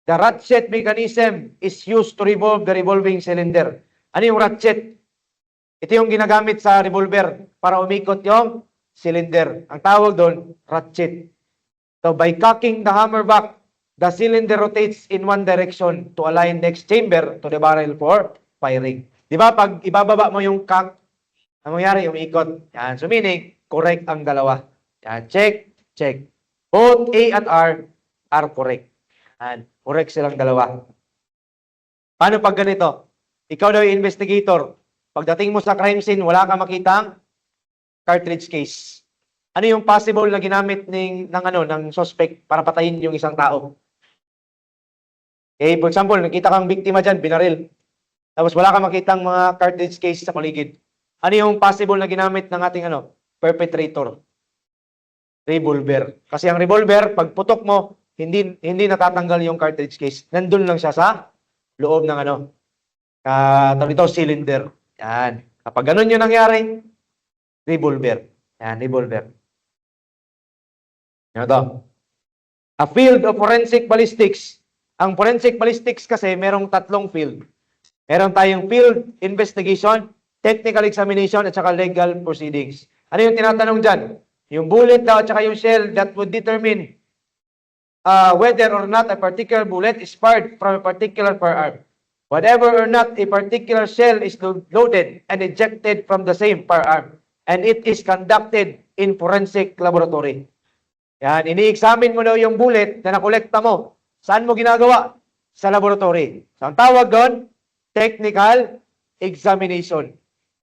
the ratchet mechanism is used to revolve the revolving cylinder. Ano yung ratchet? Ito yung ginagamit sa revolver para umikot yung cylinder. Ang tawag doon, ratchet. So by cocking the hammer back, the cylinder rotates in one direction to align next chamber to the barrel for firing. Di ba? Pag ibababa mo yung cock, ang mangyari, yung ikot. Yan. So meaning, correct ang dalawa. Yan. Check, check. Both A and R are correct. Yan. Correct silang dalawa. Paano pag ganito? Ikaw daw yung investigator. Pagdating mo sa crime scene, wala kang makitang cartridge case. Ano yung possible na ginamit ng suspect para patayin yung isang tao? For example, nakita kang biktima dyan, binaril. Tapos wala kang makitang mga cartridge case sa paligid. Ano yung possible na ginamit ng ating perpetrator? Revolver. Kasi ang revolver, pag putok mo, hindi natatanggal yung cartridge case. Nandun lang siya sa loob ng cylinder. Yan. Kapag ganun yung nangyari, revolver. Yan, revolver. Yan ito. A field of forensic ballistics. Ang forensic ballistics kasi merong tatlong field. Meron tayong field investigation, technical examination, at saka legal proceedings. Ano yung tinatanong dyan? Yung bullet daw at saka yung shell that would determine whether or not a particular bullet is fired from a particular firearm. Whatever or not a particular shell is loaded and ejected from the same firearm. and it is conducted in forensic laboratory. Yan, ini-examine mo daw yung bullet na nakolekta mo. Saan mo ginagawa? Sa laboratory. So, ang tawag doon, technical examination.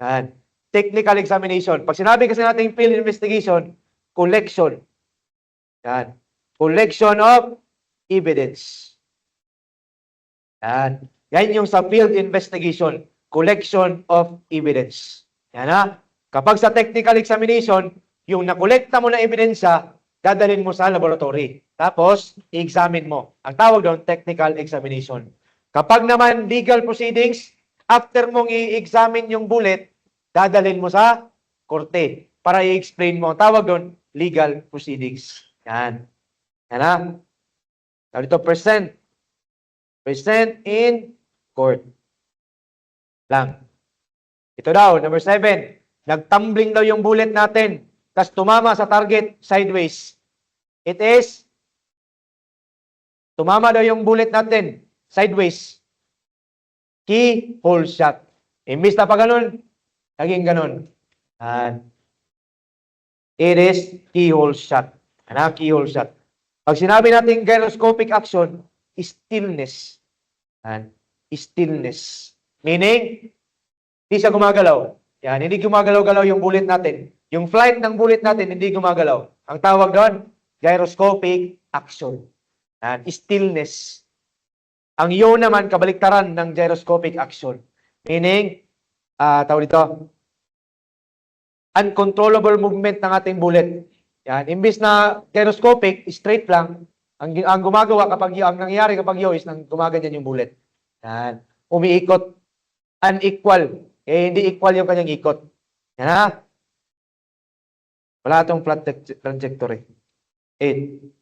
Yan. Technical examination. Pag sinabi kasi natin field investigation, collection. Yan. Collection of evidence. Yan. Yan yung sa field investigation. Collection of evidence. Yan ha. Kapag sa technical examination, yung nakolekta mo na ebidensya, dadalhin mo sa laboratory. Tapos, i-examine mo. Ang tawag doon, technical examination. Kapag naman legal proceedings, after mong i-examine yung bullet, dadalhin mo sa korte para i-explain mo. Ang tawag doon, legal proceedings. Yan. Yan ha. Tawag dito, present. Present in court. Lang. Ito daw, number 7. Nagtumbling daw yung bullet natin. Tapos tumama sa target sideways. It is, tumama daw yung bullet natin sideways. Keyhole shot. Imbis na pa ganun, naging ganun. And it is keyhole shot. Ano? Keyhole shot. Pag sinabi natin gyroscopic action, stillness. And stillness. Meaning, hindi siya gumagalaw. Yan, hindi gumagalaw-galaw yung bullet natin. Yung flight ng bullet natin, hindi gumagalaw. Ang tawag doon, gyroscopic action. Yan, stillness. Ang yun naman, kabaliktaran ng gyroscopic action. Meaning, tawag dito, uncontrollable movement ng ating bullet. Yan, imbis na gyroscopic, straight lang, ang gumagawa kapag ang nangyayari kapag yun is nang gumaganyan yung bullet. Yan, umiikot, unequal. Hindi equal yung kanyang ikot. Yan ha. Wala itong flat trajectory. 8.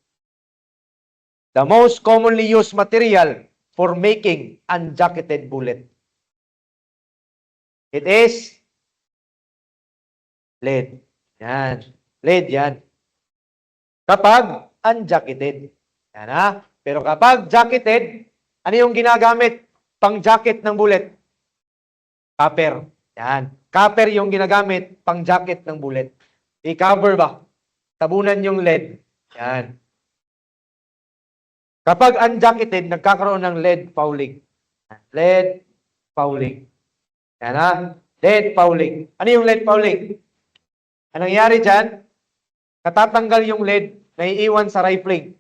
The most commonly used material for making unjacketed bullet. It is lead. Yan. Lead yan. Kapag unjacketed. Yan ha. Pero kapag jacketed, ano yung ginagamit pang jacket ng bullet? Copper. Yan. Copper yung ginagamit pang jacket ng bullet. I-cover ba? Tabunan yung lead. Yan. Kapag unjacketed, nagkakaroon ng lead fouling. Lead fouling. Yan ha. Lead fouling. Ano yung lead fouling? Anong nangyari dyan? Natatanggal yung lead, naiiwan sa rifling.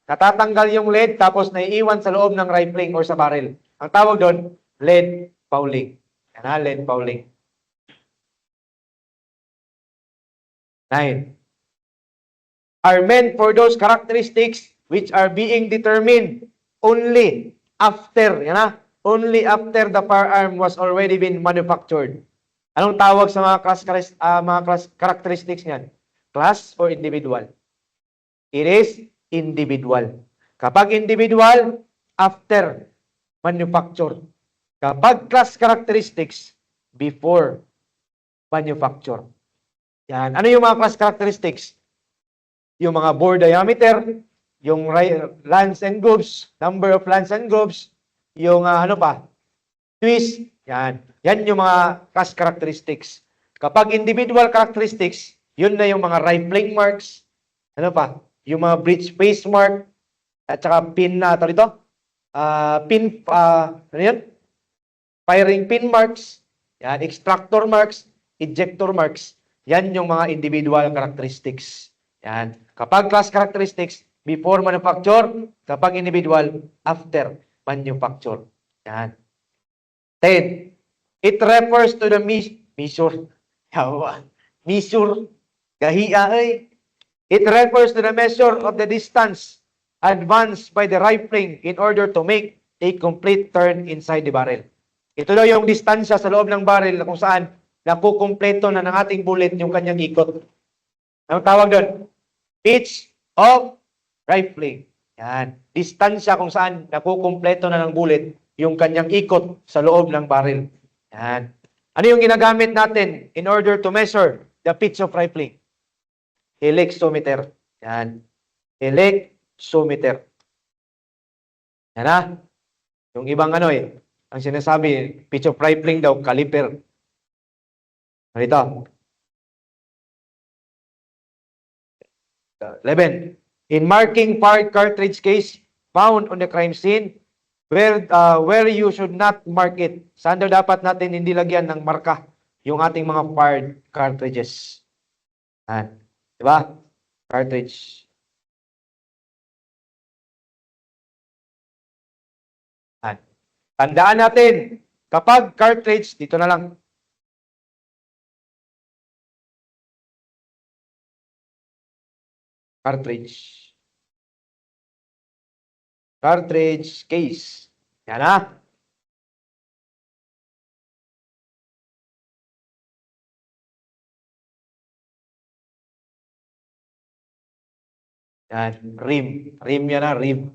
Natatanggal yung lead, tapos naiiwan sa loob ng rifling or sa barrel. Ang tawag doon, lead fouling. Yan ha, lead fouling. 9. Are meant for those characteristics which are being determined only after, yan ha, only after the firearm was already been manufactured. Anong tawag sa mga class characteristics niyan? Class or individual? It is individual. Kapag individual, after manufacture. Kapag class characteristics, before manufacture. Yan. Ano yung mga class characteristics? Yung mga bore diameter, yung lance and grooves, number of lance and grooves, yung twist, yan. Yan yung mga class characteristics. Kapag individual characteristics, yun na yung mga rifling marks, yung mga breech face mark, at saka pin ano yun? Firing pin marks, yan, extractor marks, ejector marks. Yan yung mga individual characteristics. Yan. Kapag class characteristics, before manufacture. Kapag individual, after manufacture. Yan. 10. It refers to the measure. Measure. Gahiya ay. It refers to the measure of the distance advanced by the rifling in order to make a complete turn inside the barrel. Ito daw yung distansya sa loob ng barrel na kung saan nakukumpleto na ng ating bullet yung kanyang ikot. Anong tawag doon? Pitch of rifling. Yan. Distansya kung saan nakukumpleto na ng bullet yung kanyang ikot sa loob ng barrel. Yan. Ano yung ginagamit natin in order to measure the pitch of rifling? Helixometer. Yan. Helixometer. Yan ha. Yung ibang ang sinasabi, pitch of rifling daw, caliper. Ito. 11. In marking part cartridge case found on the crime scene where you should not mark it. Saan daw dapat natin hindi lagyan ng marka yung ating mga part cartridges? Yan. Diba? Cartridge. Yan. Tandaan natin, kapag cartridge, dito na lang. Cartridge. Cartridge case. Yan na. Yan. Rim. Rim yan na. Rim.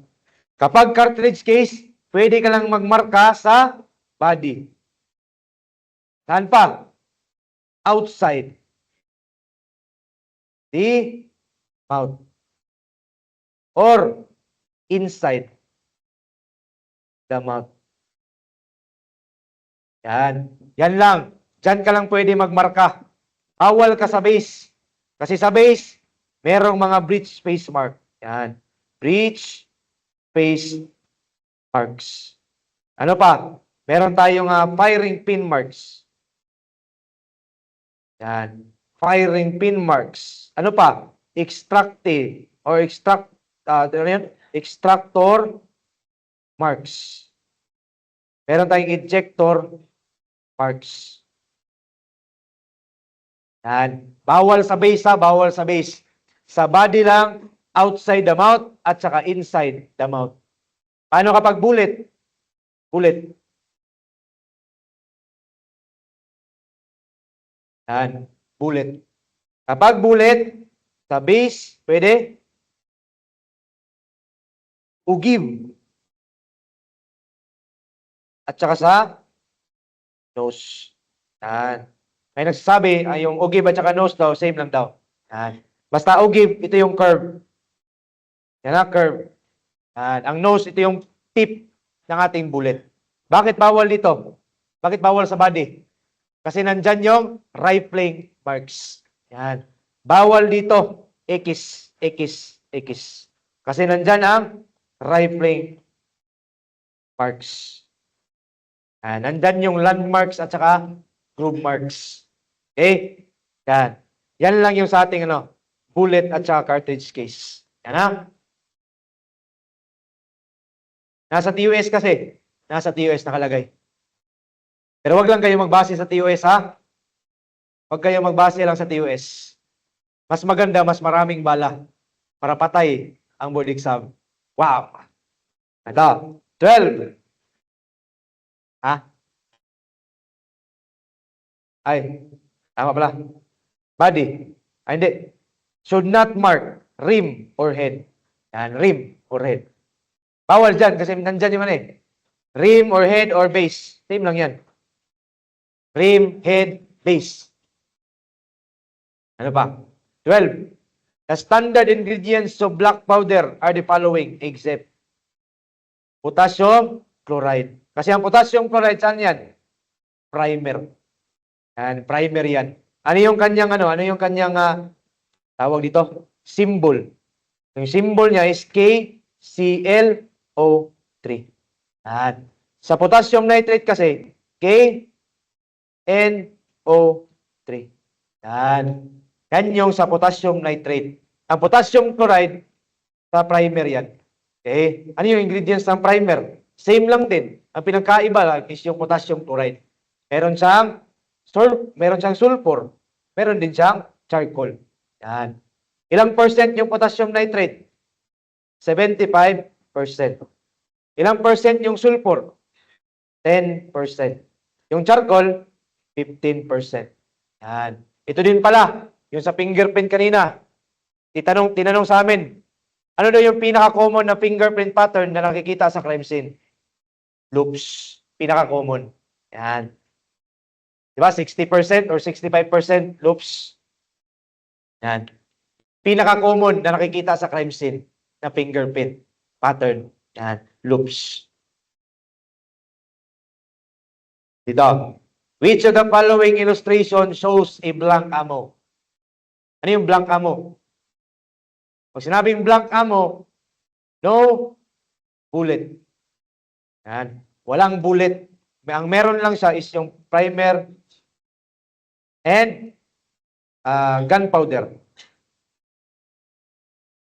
Kapag cartridge case, pwede ka lang magmarka sa body. Saan pa? Outside the mouth. Or inside the mouth. Yan. Yan lang. Diyan ka lang pwede magmarka. Bawal ka sa base. Kasi sa base, merong mga breach space mark. Yan. Breach space marks. Ano pa? Meron tayong firing pin marks. Yan. Firing pin marks. Ano pa? Extractive or extractor marks. Meron tayong ejector marks. Yan. Bawal sa base ha, bawal sa base. Sa body lang, outside the mouth at saka inside the mouth. Paano kapag bullet? Bullet. Yan. Bullet. Kapag bullet, sa base, pwede ugib. At saka sa nose. Yan. May nagsasabi, yung ugib at saka nose daw, same lang daw. Yan. Basta ugib, ito yung curve. Yan na, curve. Yan. Ang nose, ito yung tip ng ating bullet. Bakit bawal dito? Bakit bawal sa body? Kasi nandyan yung rifling marks. Yan. Bawal dito, X, X, X. Kasi nandyan ang rifling marks. Nandyan yung landmarks at saka groove marks. Okay? Yan. Yan lang yung sa ating bullet at saka cartridge case. Yan ha. Nasa TUS kasi. Nasa TUS nakalagay. Pero wag lang kayo magbase sa TUS ha. Wag kayo magbase lang sa TUS. Mas maganda, mas maraming bala para patay ang board exam. Wow! Ito, 12. Ha? Ay, tama pala. Body. Ay, hindi. Should not mark rim or head. Yan, rim or head. Bawal dyan kasi nandyan yung rim or head or base. Same lang yan. Rim, head, base. Ano pa? 12. The standard ingredients of black powder are the following except potassium chloride. Kasi ang potassium chloride, saan yan? Primer. Yan, primer yan. Ano yung kanyang, tawag dito? Symbol. Yung symbol niya is KClO3. Yan. Sa potassium nitrate kasi, KNO3. Yan. Yan yung sa potassium nitrate. Ang potassium chloride, sa primer yan. Okay? Ano yung ingredients ng primer? Same lang din. Ang pinagkaiba lang is yung potassium chloride. Meron siyang sulfur. Meron din siyang charcoal. Yan. Ilang percent yung potassium nitrate? 75%. Ilang percent yung sulfur? 10%. Yung charcoal, 15%. Yan. Ito din pala, yung sa fingerprint kanina. Tinanong sa amin, ano daw yung pinaka-common na fingerprint pattern na nakikita sa crime scene? Loops. Pinaka-common. Yan. Diba? 60% or 65% loops. Yan. Pinaka-common na nakikita sa crime scene na fingerprint pattern. Yan. Loops. Dito. Which of the following illustration shows a blank ammo? Ano yung blank ammo? Pag sinabing blank ammo, no bullet. Yan. Walang bullet. Ang meron lang siya is yung primer and gunpowder.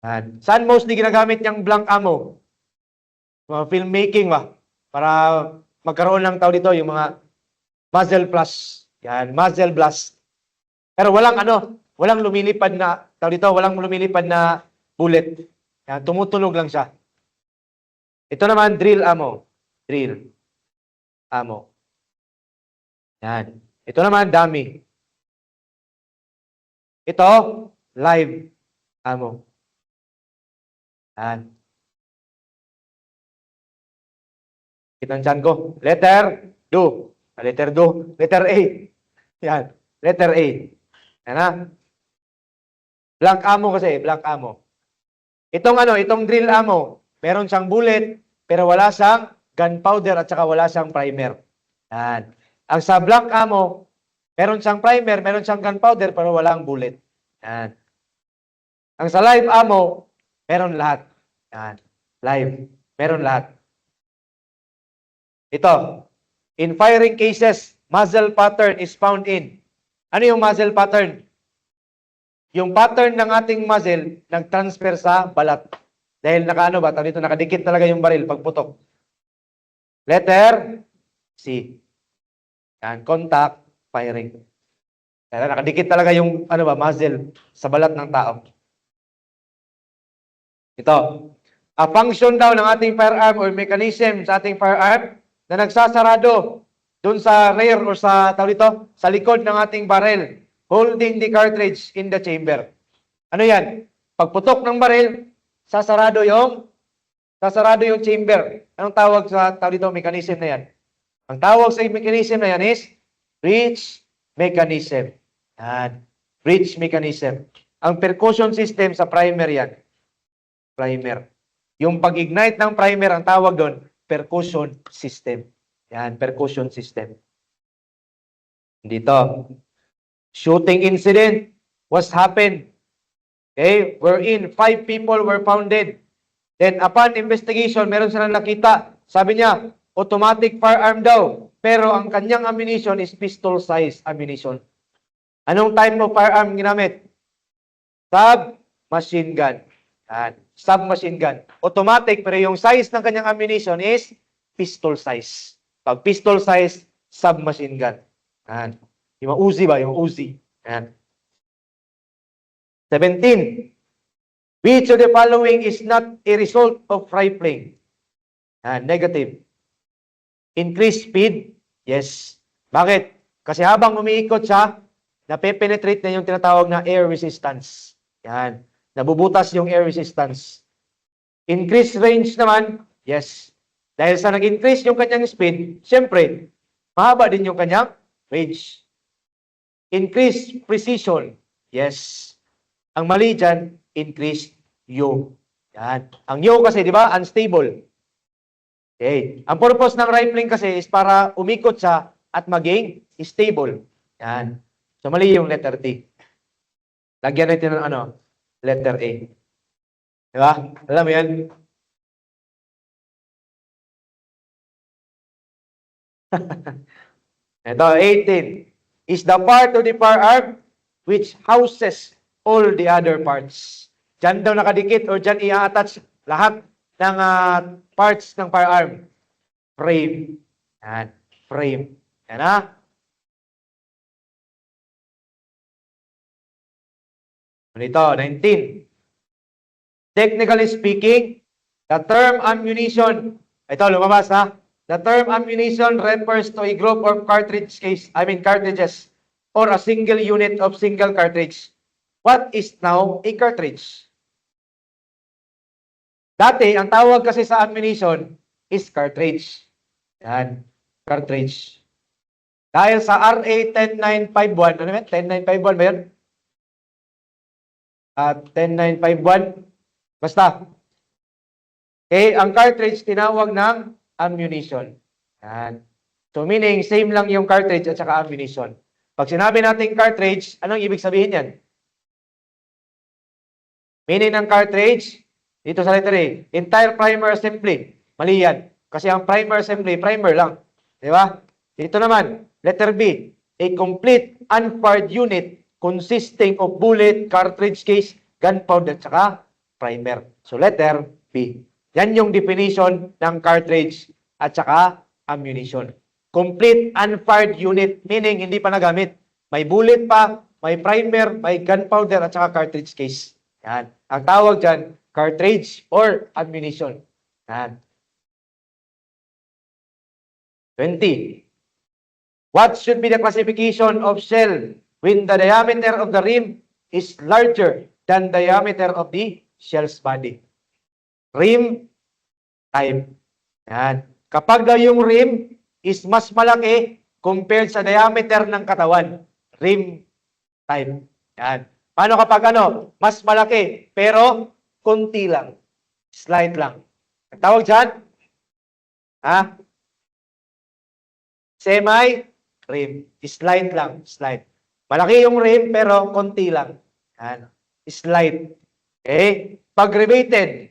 Yan. Saan mostly ginagamit yung blank ammo? Mga filmmaking ba? Para magkaroon ng tao dito, yung mga muzzle plus. Yan, muzzle blast. Pero walang walang lumilipad na, tao dito, walang lumilipad na bullet. Yan, tumutunog lang siya. Ito naman, drill ammo. Drill ammo. Yan. Ito naman, dummy. Ito, live ammo. Yan. Kitang tiyan ko. Letter do. Letter do. Letter A. Yan. Letter A. Yan na. Blank ammo kasi. Blank ammo. Itong drill ammo, meron siyang bullet, pero wala siyang gunpowder at saka wala siyang primer. Yan. Ang sa blank ammo, meron siyang primer, meron siyang gunpowder, pero walang bullet. Yan. Ang sa live ammo, meron lahat. Yan. Live. Meron lahat. Ito. In firing cases, muzzle pattern is found in. Ano yung muzzle pattern? Yung pattern ng ating muzzle nag-transfer sa balat. Dahil nakadikit talaga yung baril pagputok. Letter C. Yan, contact firing. Kaya nakadikit talaga yung muzzle sa balat ng tao. Ito. A function daw ng ating firearm or mechanism sa ating firearm na nagsasarado dun sa rear or sa sa likod ng ating barrel, holding the cartridge in the chamber. Ano yan? Pagputok ng barrel, sasarado yung chamber. Anong tawag sa mechanism na yan? Ang tawag sa mechanism na yan is breech mechanism. Yan. Breech mechanism. Ang percussion system sa primer yan. Primer. Yung pag-ignite ng primer, ang tawag doon, percussion system. Yan, percussion system. Dito. Shooting incident was happened. Okay, wherein 5 people were found dead. Then upon investigation, meron silang nakita. Sabi niya, automatic firearm daw. Pero ang kanyang ammunition is pistol size ammunition. Anong type of firearm ginamit? Submachine gun. Yan. Submachine gun. Automatic, pero yung size ng kanyang ammunition is pistol size. Pag pistol size, submachine gun. Yan. Yung Uzi ba? Yung Uzi. Yan. 17. Which of the following is not a result of rifling? Yan. Negative. Increased speed? Yes. Bakit? Kasi habang umiikot siya, nape-penetrate na yung tinatawag na air resistance. Yan. Nabubutas yung air resistance. Increased range naman? Yes. Dahil sa nag-increase yung kanyang speed, siyempre, mahaba din yung kanyang range. Increased precision? Yes. Ang mali dyan, increased yaw. Yan. Ang yaw kasi, di ba, unstable. Okay. Ang purpose ng rifling kasi is para umikot siya at maging stable. Yan. So, mali yung letter T. Lagyan natin ng letter A. Di ba? Alam mo yan? Ito, 18. Is the part of the firearm which houses all the other parts. Diyan daw nakadikit o diyan i-attach lahat ng parts ng firearm. Frame. Yan. Frame. Yan na. Ito, 19. Technically speaking, the term ammunition, ito lumabas ha, the term ammunition refers to a group of cartridges or a single unit of single cartridge. What is now a cartridge? Dati, ang tawag kasi sa ammunition is cartridge. Yan, cartridge. Dahil sa RA 10951, ano yun? 10951 ba yun? 10951. Basta. Okay, ang cartridge tinawag ng ammunition. Yan. So meaning, same lang yung cartridge at saka ammunition. Pag sinabi natin cartridge, anong ibig sabihin yan? Meaning ng cartridge, dito sa letter A, entire primer assembly. Mali yan. Kasi ang primer assembly, primer lang. Di ba? Dito naman, letter B, a complete unfired unit consisting of bullet, cartridge case, gunpowder, at saka primer. So letter B. Yan yung definition ng cartridge at saka ammunition. Complete unfired unit, meaning hindi pa nagamit. May bullet pa, may primer, may gunpowder, at saka cartridge case. Yan. Ang tawag dyan, cartridge or ammunition. Yan. 20. What should be the classification of shell when the diameter of the rim is larger than the diameter of the shell's body? Rim type. Yan. Kapag daw yung rim is mas malaki compared sa diameter ng katawan, rim type. Yan. Paano kapag mas malaki, pero konti lang. Slight lang. Ang tawag dyan? Semi-rim. Slight lang. Slight. Malaki yung rim, pero konti lang. Yan. Slight. Okay? Pag rebated,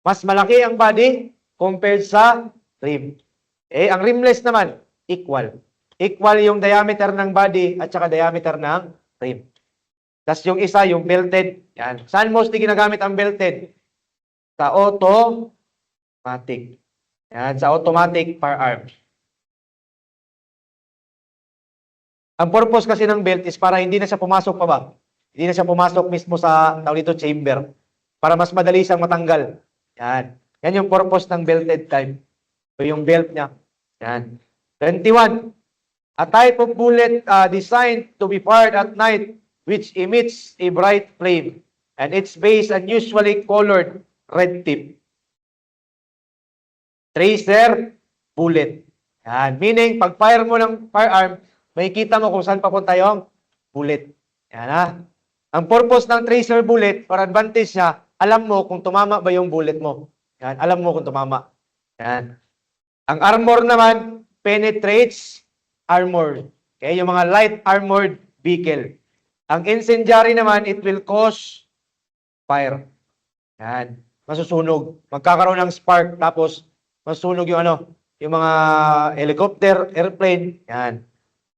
mas malaki ang body compared sa rim. Okay? Ang rimless naman, equal. Equal yung diameter ng body at saka diameter ng rim. Tapos yung isa, yung belted. Yan. Saan mostly ginagamit ang belted? Sa automatic. Yan, sa automatic firearm. Ang purpose kasi ng belt is para hindi na siya pumasok pa ba? Hindi na siya pumasok mismo sa tawag dito chamber. Para mas madali siyang matanggal. Yan. Yan yung purpose ng belted type. So yung belt niya. Yan. 21. A type of bullet designed to be fired at night which emits a bright flame, and its base unusually colored red tip. Tracer bullet. Yan. Meaning, pag fire mo ng firearm, makikita mo kung saan papunta yung bullet. Yan Ang purpose ng tracer bullet, or advantage niya, alam mo kung tumama ba yung bullet mo. Yan. Alam mo kung tumama. Yan. Ang armor naman, penetrates armor. Okay? Yung mga light armored vehicle. Ang incendiary naman, it will cause fire. Yan. Masusunog. Magkakaroon ng spark, tapos masusunog yung yung mga helicopter, airplane. Yan.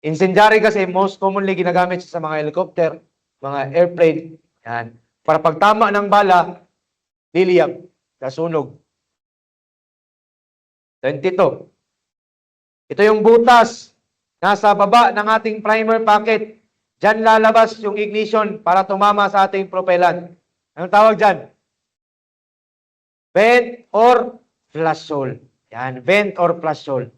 Incendiary kasi most commonly ginagamit sa mga helicopter, mga airplane. Yan. Para pagtama ng bala, liliyab, nasunog. 22. Ito yung butas. Nasa baba ng ating primer packet. Diyan lalabas yung ignition para tumama sa ating propellant. Anong tawag dyan? Vent or flash hole. Yan, vent or flash hole.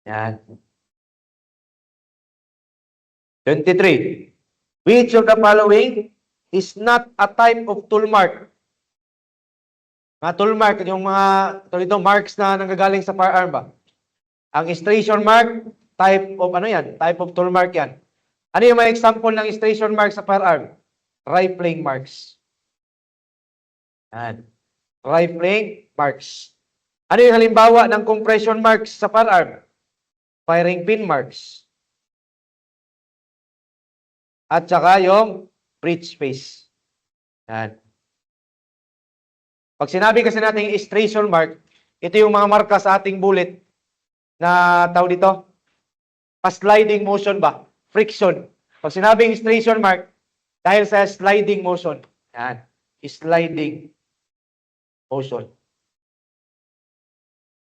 Yan. 23. Which of the following is not a type of tool mark? Mga tool mark, yung mga marks na nanggagaling sa firearm ba? Ang extraction mark, type of Type of tool mark yan. Ano yung mga example ng extraction mark sa firearm? Rifling marks. Yan. Rifling marks. Ano yung halimbawa ng compression marks sa firearm? Firing pin marks. At saka yung breech space. Yan. Pag sinabi kasi natin extraction mark, ito yung mga marka sa ating bullet na tawag dito, sliding motion ba? Friction. Pag sinabing extraction mark, dahil sa sliding motion. Yan. Sliding motion.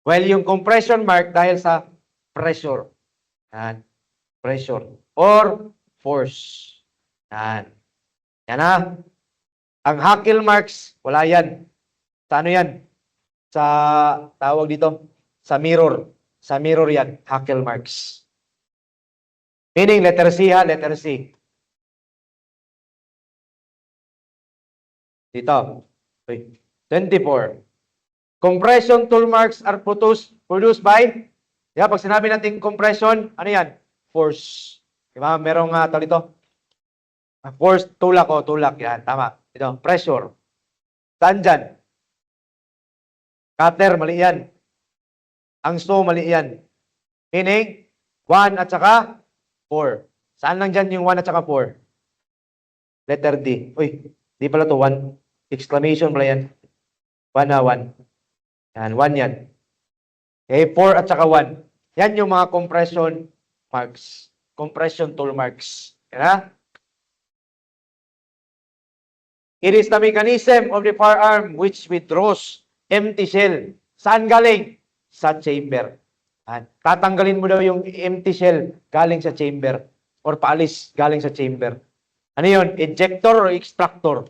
While yung compression mark dahil sa pressure. Yan. Pressure. Or force. Yan. Yan Ang hackle marks, wala yan. Sa yan? Sa, tawag dito, sa mirror. Sa mirror yan, hackle marks. Meaning, letter C letter C. Dito. 24. Compression tool marks are produced by, pag sinabi natin compression, ano yan? Force. Diba? Merong tawag dito. Force, tulak yan. Tama. Ito, pressure. Saan dyan? Cutter, mali yan. Ang saw, mali yan. Meaning, 1 at saka 4. Saan lang dyan yung 1 at saka 4? Letter D. Uy, di pala to 1. Exclamation pala yan. 1 na 1. Yan, 1 yan. Okay, 4 at saka 1. Yan yung mga compression marks. Compression tool marks. Yan ha? It is the mechanism of the firearm which withdraws empty shell. Saan galing? Sa chamber. Tatanggalin mo daw yung empty shell galing sa chamber or paalis galing sa chamber. Ano yun? Ejector or extractor?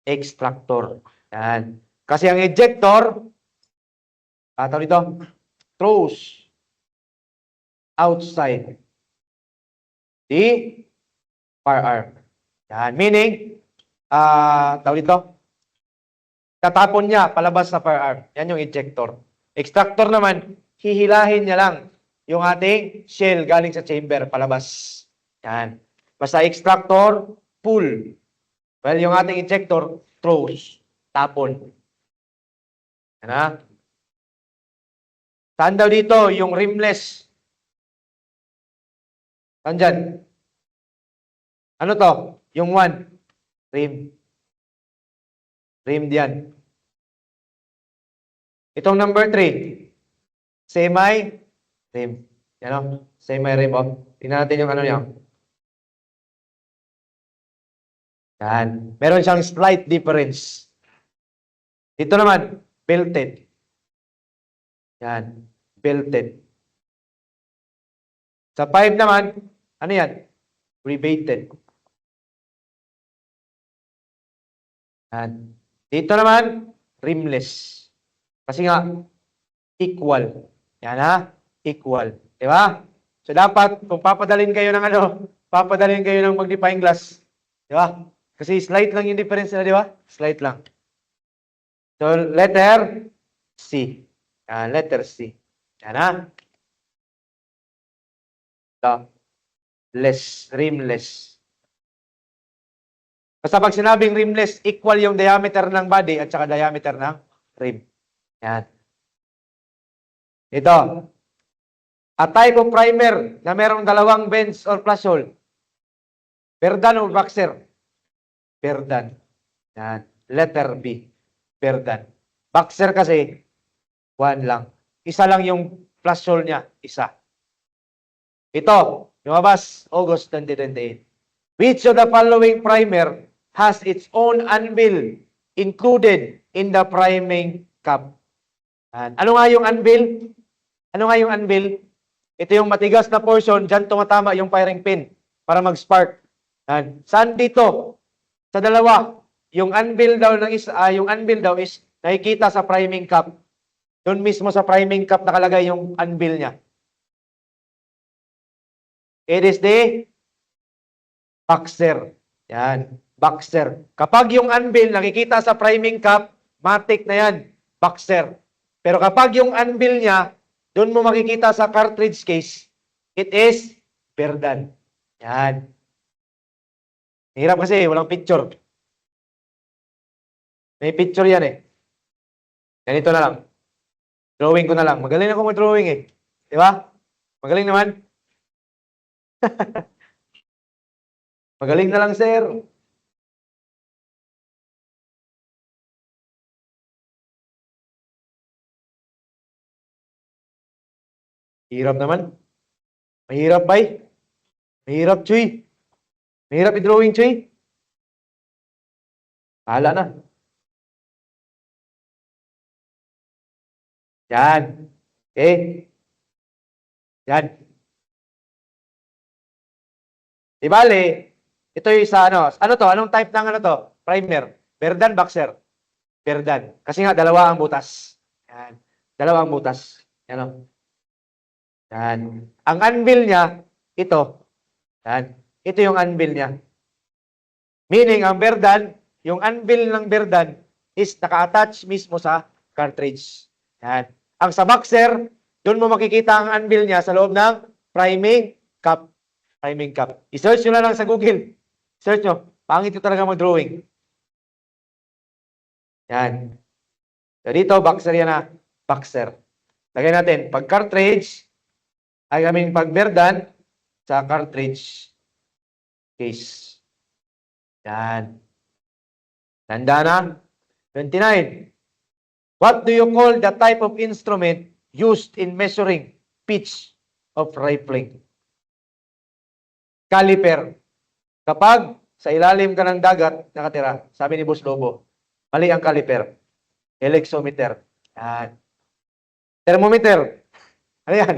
Extractor. Yan. Kasi ang ejector, tawag dito, throws outside the firearm. Yan. Meaning, tawag dito, tatapon niya palabas sa firearm. Yan yung ejector. Extractor naman, hihilahin niya lang yung ating shell galing sa chamber palabas. Yan. Basta extractor, pull. Well, yung ating ejector, throws, tapon. Yan ha. Saan daw dito yung rimless? Saan dyan? Ano to? Yung 1. Rim. Rim diyan. Itong number 3. Semi-rim. Yan o. Semi-rim o. Tingnan natin yung ano niya. Yan. Meron siyang slight difference. Dito naman, belted. Yan. Belted. Sa 5 naman, ano yan? Rebated. Yan. Dito naman, rimless. Kasi nga, equal. Yan ha? Equal. Diba? So, dapat, kung papadalin kayo ng papadalin kayo ng magnifying glass. Diba? Kasi slight lang yung difference nila, diba? Slight lang. So, letter C. Yan, letter C. Yan ha? Rimless. Basta pag sinabing rimless, equal yung diameter ng body at saka diameter ng rim. Yan. Ito. A type of primer na merong dalawang bends or flash hole. Perdan o boxer? Perdan. Yan. Letter B. Perdan. Boxer kasi, 1 lang. Isa lang yung flash hole niya. Isa. Ito. Lumabas, August 2028. Which of the following primer has its own anvil included in the priming cap? Ano nga yung anvil? Ano nga yung anvil? Ito yung matigas na portion, dyan tumatama yung firing pin para mag-spark. Saan dito? Sa dalawa. Yung anvil daw is nakikita sa priming cap. Doon mismo sa priming cap nakalagay yung anvil niya. It is the boxer. Yan. Boxer. Kapag yung anvil nakikita sa priming cap, matic na yan. Boxer. Pero kapag yung anvil niya, doon mo makikita sa cartridge case, it is Perdan. Yan. Hirap kasi, walang picture. May picture yan eh. Ganito na lang. Drawing ko na lang. Magaling ako mag-drawing eh. Di ba? Magaling naman. Magaling na lang, sir. Hirap naman. Mahirap, bay. Mahirap, Chuy. Mahirap i-drawing, Chuy. Hala na. Yan. Okay. Yan. Di bale, ito yung isa, ano to? Anong type ng ano to? Primer. Perdan, boxer. Perdan. Kasi nga, dalawa ang butas. Yan. Dalawa ang butas. Yan o. Yan. Ang anvil niya, ito. Yan. Ito yung anvil niya. Meaning, ang Perdan, yung anvil ng Perdan is naka-attach mismo sa cartridge. Yan. Ang sa boxer, doon mo makikita ang anvil niya sa loob ng priming cap. Priming cap. I-search nyo na lang sa Google. Search nyo. Pangit ito talaga mag-drawing. Yan. So dito, boxer yan na. Boxer. Lagay natin, pag cartridge, ay kaming pagberdan sa cartridge case. Yan. Tanda na. 29. What do you call the type of instrument used in measuring pitch of rifling? Caliper. Kapag sa ilalim ka ng dagat nakatira, sabi ni Boss Lobo, mali ang caliper. Helixometer. Yan. Thermometer. Ano yan?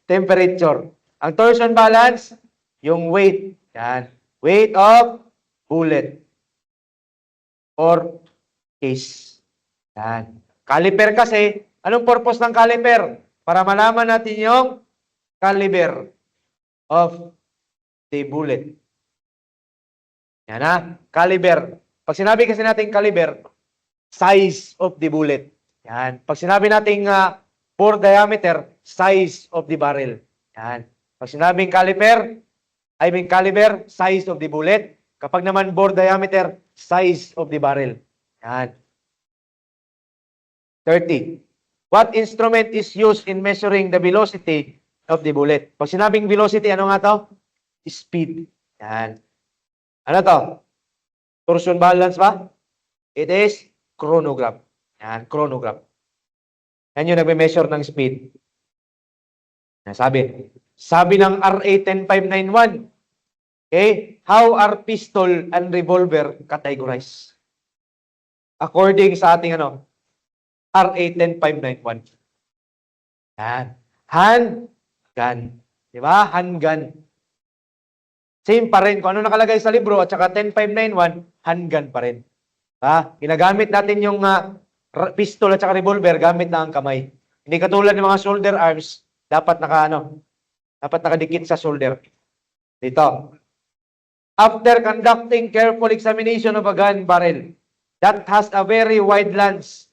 Temperature. Ang torsion balance, yung weight. Yan. Weight of bullet or case. Yan. Caliper kasi, anong purpose ng caliper? Para malaman natin yung caliber of the bullet. Yan na, caliber. Pag sinabi kasi natin caliber, size of the bullet. Yan. Pag sinabi natin bore diameter, size of the barrel. Yan. Pag sinabing caliber, caliber, size of the bullet. Kapag naman bore diameter, size of the barrel. Yan. 30. What instrument is used in measuring the velocity of the bullet? Pag sinabing velocity, ano nga to? Speed. Yan. Ano to? Torsion balance ba? It is chronograph. Yan, chronograph. Yan yung nagme-measure ng speed. Sabi ng RA 10591, okay, how are pistol and revolver categorized? According sa ating RA 10591. Yan. Handgun. Di ba? Handgun. Same pa rin. Kung ano nakalagay sa libro at saka 10591, handgun pa rin. Ginagamit natin yung pistol at saka revolver gamit na ang kamay. Hindi katulad ng mga shoulder arms, dapat nakadikit sa shoulder. Dito. After conducting careful examination of a gun barrel that has a very wide lance,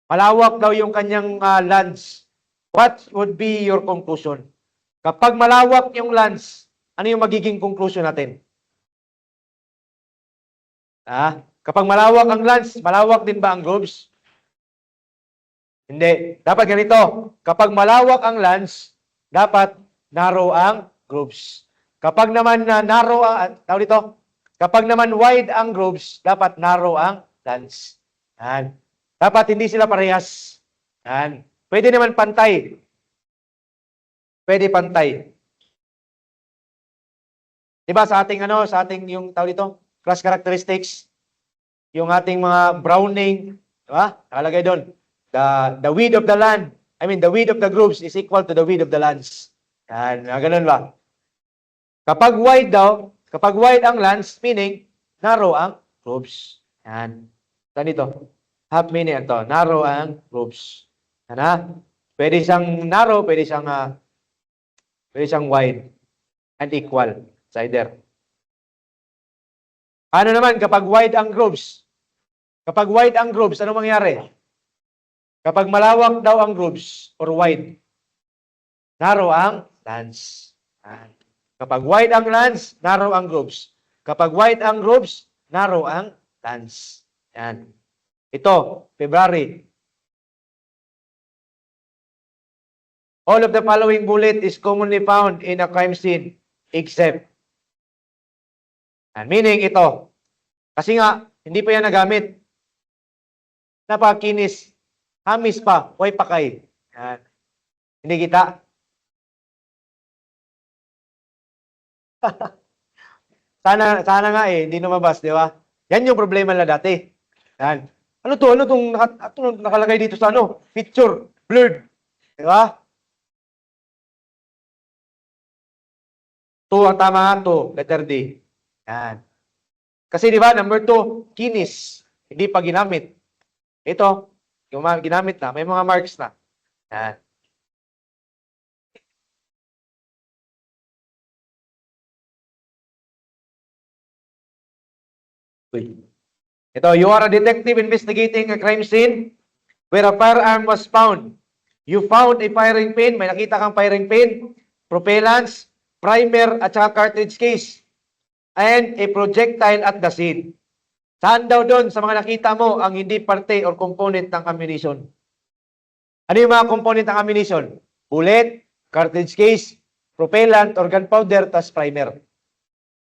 malawak daw yung kanyang lance, what would be your conclusion? Kapag malawak yung lance, ano yung magiging conclusion natin? Kapag malawak ang lance, malawak din ba ang grooves? Hindi. Dapat ganito. Kapag malawak ang lance, dapat narrow ang grooves. Kapag naman narrow ang, kapag naman wide ang grooves, dapat narrow ang lance. Yan. Dapat hindi sila parehas. Yan. Pwede naman pantay. Pwede pantay. Diba sa ating yung class characteristics, yung ating mga Browning, diba? Nakalagay doon. The width of the land, the width of the grooves is equal to the width of the lance. Yan, ganun ba? Kapag wide ang lance, meaning narrow ang grooves. Yan. Ganito. Half minute ito. Narrow ang grooves. Yan. Pwede siyang narrow, pwede siyang wide and equal. Sider. Ano naman kapag wide ang grooves? Kapag wide ang grooves, ano mangyari? Kapag malawak daw ang grooves or wide, narrow ang lance. Kapag wide ang lance, narrow ang grooves. Kapag wide ang grooves, narrow ang lance. Yan. Ito, February. All of the following bullet is commonly found in a crime scene except. Meaning ito. Kasi nga, hindi pa yan nagamit. Napakinis. Hamis pa. Huwag pakay. Yan. Hindi kita. sana nga hindi lumabas, di ba? Yan yung problema na dati. Yan. Ano itong nakalagay dito sa picture, blurred. Di ba? Ang tama letter D. Yan. Kasi di ba, number 2, kinis. Hindi pa ginamit. Ito, yung ginamit na, may mga marks na. Yan. Ito, you are a detective investigating a crime scene where a firearm was found. You found a firing pin, may nakita kang firing pin, propellants, primer at saka cartridge case, and a projectile at the scene. Saan daw doon sa mga nakita mo ang hindi parte or component ng ammunition? Ano yung mga component ng ammunition? Bullet, cartridge case, propellant or gunpowder, tas primer.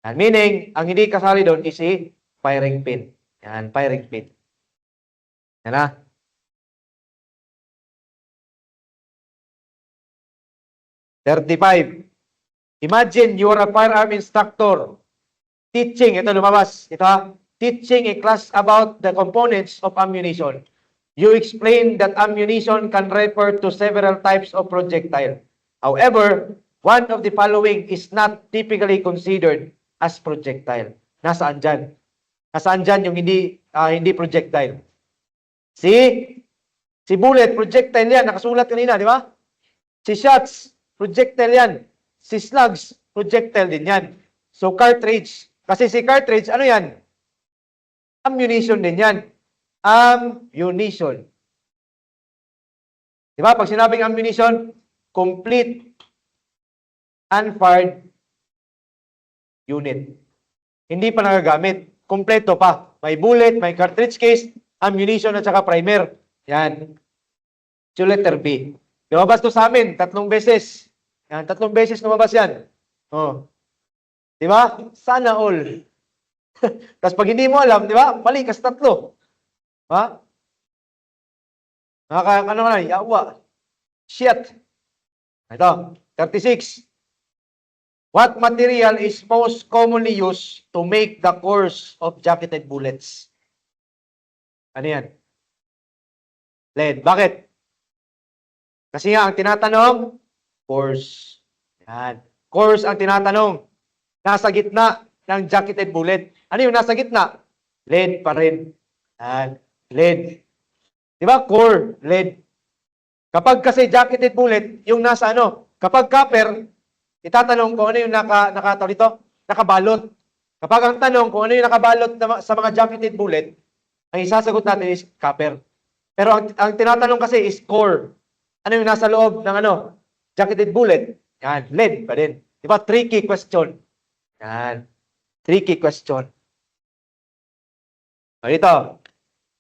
Yan, meaning, ang hindi kasali doon is si firing pin. Yan, firing pin. Yan na. #35. Imagine you are a firearm instructor teaching, ito lumabas, ito ha, teaching a class about the components of ammunition. You explain that ammunition can refer to several types of projectile. However, one of the following is not typically considered as projectile. Nasaan dyan? Nasaan dyan yung hindi projectile? Si bullet, projectile yan. Nakasulat kanina, di ba? Si shots, projectile yan. Si slugs, projectile din yan. So cartridge, kasi si cartridge, ano yan? Ammunition din yan. Ammunition. Di ba? Pag sinabing ammunition, complete unfired unit. Hindi pa nagagamit. Kompleto pa. May bullet, may cartridge case, ammunition at saka primer. Yan. So letter B. Lumabas to sa amin, 3 beses. Yan, 3 beses lumabas yan. Oh. Di ba? Sana all. Tapos pag hindi mo alam, di ba? Palikas 3. Ha? Ano na, yawa. Shit. Ito, 36. What material is most commonly used to make the cores of jacketed bullets? Ano yan? Lead. Bakit? Kasi nga, ang tinatanong, cores. Yan. Cores ang tinatanong. Nasa gitna ng jacketed bullet. Ano yung nasa gitna? Lead pa rin. Yan. Lead. Di ba? Core, lead. Kapag kasi jacketed bullet, yung nasa ano, kapag copper, itatanong kung ano yung nakabalot. Kapag ang tanong kung ano yung nakabalot sa mga jacketed bullet, ang isasagot natin is copper. Pero ang tinatanong kasi is core. Ano yung nasa loob ng jacketed bullet? Yan, lead pa din. Di ba? Tricky question. Yan. Tricky question. O ito.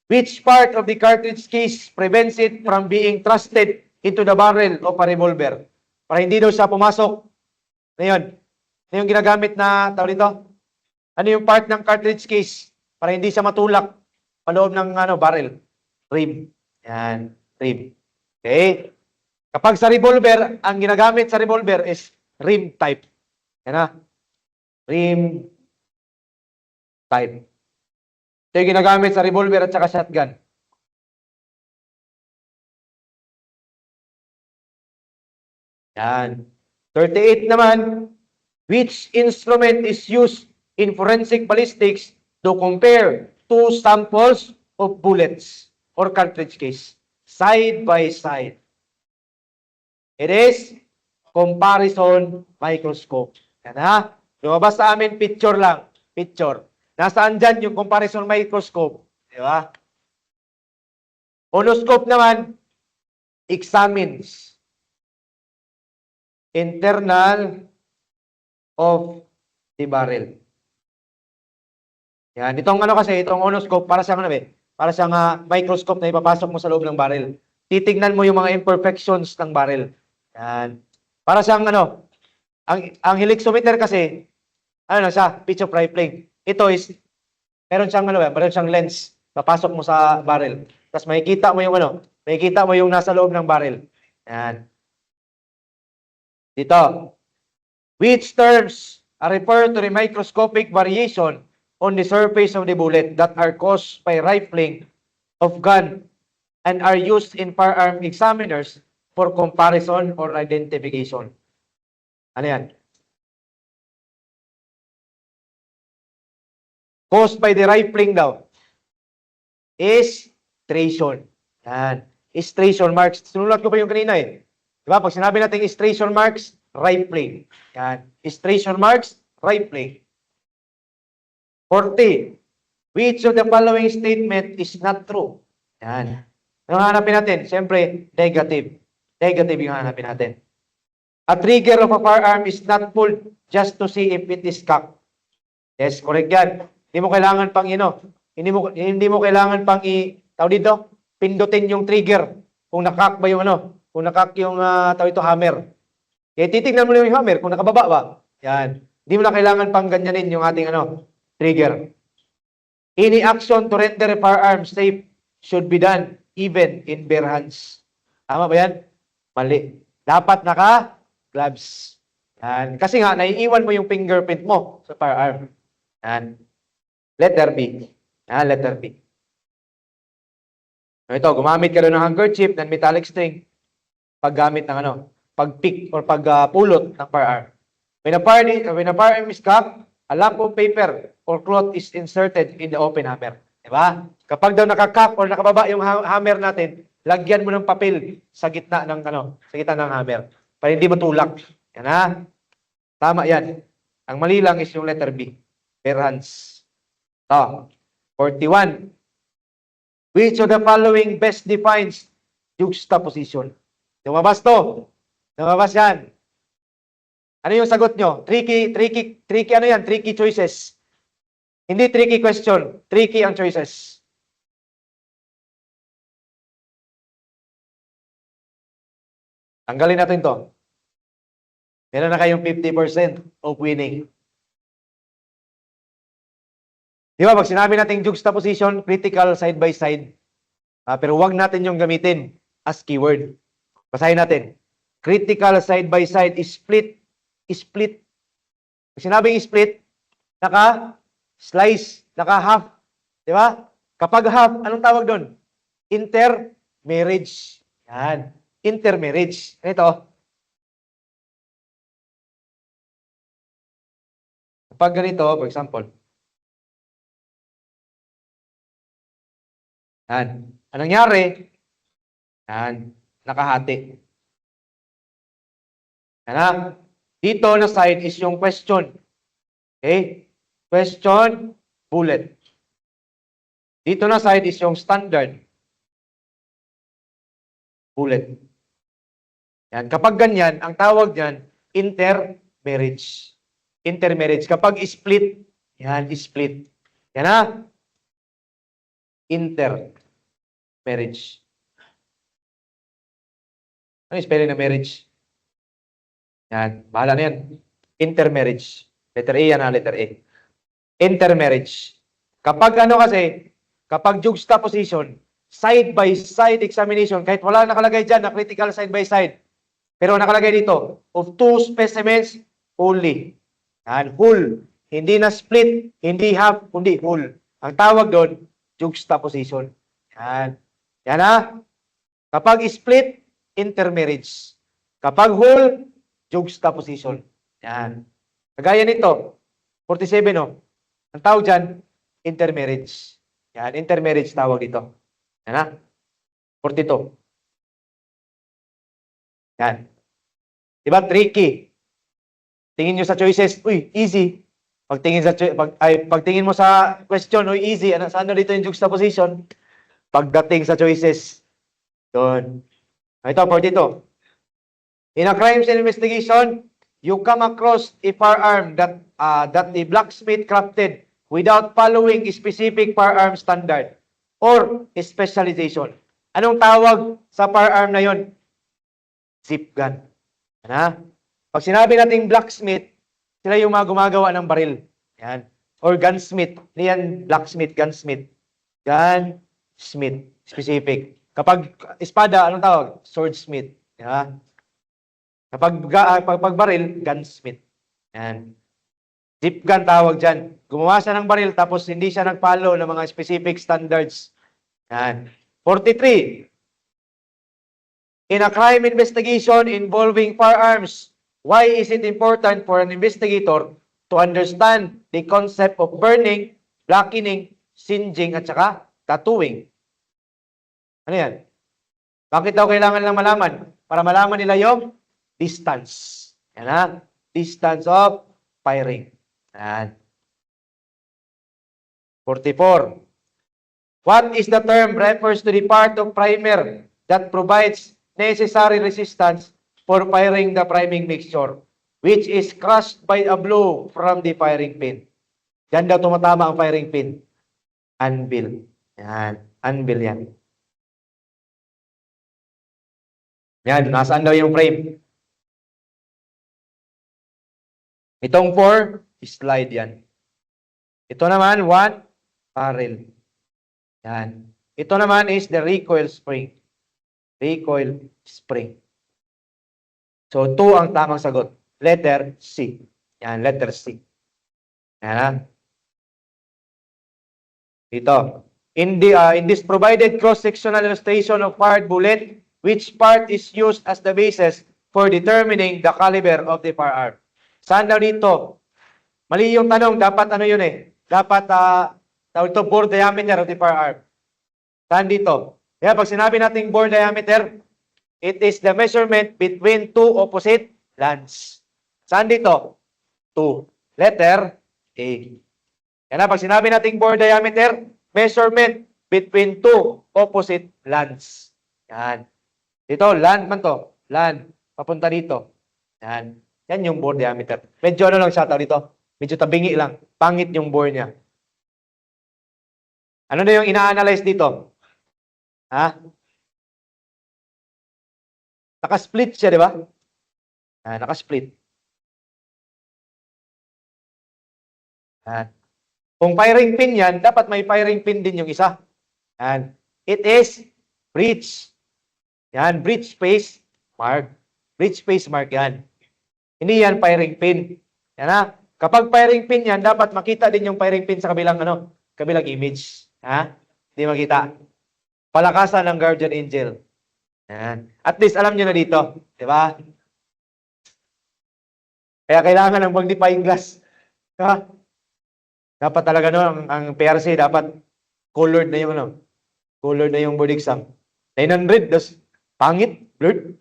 Which part of the cartridge case prevents it from being thrusted into the barrel of a revolver? Para hindi daw siya pumasok. Ngayon, ano yung ginagamit na tawag dito? Ano yung part ng cartridge case para hindi siya matulak paloob ng barrel? Rim. Yan, rim. Okay? Kapag sa revolver, ang ginagamit sa revolver is rim type. Yan na. Rim type. Ito yung ginagamit sa revolver at saka shotgun. Yan. 38 naman, which instrument is used in forensic ballistics to compare two samples of bullets or cartridge case side by side? It is comparison microscope. Yan ha. Lumabas sa amin, picture lang. Picture. Nasaan dyan yung comparison microscope? Di ba? Onoscope naman, examines internal of the barrel. Yan. Itong itong onoscope, para siyang para siyang microscope na ipapasok mo sa loob ng barrel. Titignan mo yung mga imperfections ng barrel. Yan. Para siyang ang helixometer kasi, siya, pitch of rifling. Ito is, meron siyang lens, papasok mo sa barrel. Tapos makikita mo yung nasa loob ng barrel. Yan. Dito. Which terms refer to the microscopic variation on the surface of the bullet that are caused by rifling of gun and are used in firearm examiners for comparison or identification? Ano yan? Caused by the rifling daw. Istration. Yan. Istration marks. Sinulat ko pa yung kanina eh. Diba? Pag sinabi natin istration marks, rifling. Yan. Istration marks, rifling. 40. Which of the following statement is not true? Yan. Ano hanapin natin? Siyempre, negative. Negative yung hanapin natin. A trigger of a firearm is not pulled just to see if it is cocked. Yes, correct yan. Hindi mo kailangan pang Hindi mo kailangan pang tawag dito, pindutin yung trigger kung nakak ba yung kung nakak yung tawag ito hammer. Kaya titingnan mo lang yung hammer kung nakababa ba. Yan. Hindi mo na kailangan pang ganyanin yung ating trigger. Any action to render a firearm safe should be done even in bare hands. Tama ba yan? Mali. Dapat naka-gloves. Yan. Kasi nga, naiiwan mo yung fingerprint mo sa firearm. Yan. Letter B. Yan, letter B. Ito, gumamit ka doon ng handkerchief ng metallic string paggamit ng pag-pick or pag-pulot ng firearm. When a firearm is cocked, a lump of paper or cloth is inserted in the open hammer. Diba? Kapag daw nakakak or nakababa yung hammer natin, lagyan mo ng papel sa gitna ng sa gitna ng hammer para hindi matulak. Yan ha. Tama yan. Ang mali lang is yung letter B. Bare hands. 41. Which of the following best defines juxtaposition? Lumabas to. Lumabas yan. Ano yung sagot nyo? Tricky yan? Tricky choices. Hindi tricky question. Tricky ang choices. Tanggalin natin to. Meron na kayong 50% of winning. Di ba, pag sinabi natin juxtaposition, critical side by side, pero wag natin yung gamitin as keyword. Basahin natin. Critical side by side is split. Pag sinabing split, naka-slice, naka-half. Di ba? Kapag half, anong tawag doon? Intermarriage. Yan. Intermarriage. Ito. Kapag ganito, for example, yan. Anong nangyari? Yan. Nakahati. Yan. Dito na side is yung question. Okay? Question, bullet. Dito na side is yung standard. Bullet. Yan. Kapag ganyan, ang tawag niyan, intermarriage. Intermarriage. Kapag split, yan, split. Yan na. Intermarriage. Ano yung spelling na marriage? Yan. Bahala na yan. Intermarriage. Letter A yan ha, letter A. Intermarriage. Kapag kapag juxtaposition, side by side examination, kahit wala nakalagay dyan na critical side by side, pero nakalagay dito, of two specimens only. Yan, whole. Hindi na split, hindi half, kundi whole. Ang tawag doon, juxtaposition. Yan. Yan ha. Kapag split, intermarriage. Kapag whole, juxtaposition. Yan. Kagaya nito, 47 Ang tawag dyan, intermarriage. Yan, intermarriage tawag dito. Yan ha. 42. Yan. Diba tricky? Tingin nyo sa choices, uy, easy. Pagtingin mo sa question, uy, easy. Saan na dito yung juxtaposition? Pagdating sa choices, doon. Ito, 42. In a crimes investigation, you come across a firearm that the blacksmith crafted without following a specific firearm standard or specialization. Anong tawag sa firearm na yon? Zip gun. Pag sinabi nating blacksmith, sila yung mga gumagawa ng baril. Yan. Or gunsmith. Yan, blacksmith, gunsmith. Gunsmith. Specific. Kapag espada, anong tawag? Swordsmith. Yan. Kapag baril, gunsmith. Yan. Zip gun tawag dyan. Gumawa siya ng baril tapos hindi siya nag-follow ng mga specific standards. Yan. 43. In a crime investigation involving firearms, why is it important for an investigator to understand the concept of burning, blackening, singeing, at saka tattooing? Ano yan? Bakit daw kailangan lang malaman? Para malaman nila yung distance. Yan ha? Distance of firing. Yan. 44. What is the term refers to the part of primer that provides necessary resistance for firing the priming mixture, which is crushed by a blow from the firing pin? Diyan daw tumatama ang firing pin. Anvil. Yan. Anvil yan. Yan. Nasaan daw yung frame? Itong 4, slide yan. Ito naman, 1, barrel. Yan. Ito naman is the recoil spring. Recoil spring. So, 2 ang tamang sagot. Letter C. Yan, letter C. Yan. Dito. In this provided cross-sectional illustration of fired bullet, which part is used as the basis for determining the caliber of the firearm? Saan daw dito? Mali yung tanong. Dapat ano yun eh? Dapat, tawag ito, bore diameter of the firearm. Saan dito? Kaya pag sinabi natin bore diameter, it is the measurement between two opposite lands. Saan dito? 2. Letter A. Yan na, pag sinabi natin bore diameter, measurement between two opposite lands. Yan. Dito, land man to. Land. Papunta dito. Yan. Yan yung bore diameter. Medyo ano lang siya tao dito. Medyo tabingi lang. Pangit yung bore niya. Ano na yung ina-analyze dito? Ha? Naka-split siya, di ba? Naka-split. Kung firing pin yan, dapat may firing pin din yung isa. Yan. It is breech. Yan, breech space mark. Breech space mark yan. Hindi yan firing pin. Yan ha. Kapag firing pin yan, dapat makita din yung firing pin sa kabilang kabilang image. Ha? Hindi makita. Palakasan ng guardian angel. Yan. At least alam nyo na dito. Di ba? Kaya kailangan ng magnifying glass. Ha? Dapat talaga ang PRC dapat colored na yung colored na yung board exam. 900, das pangit, blurred.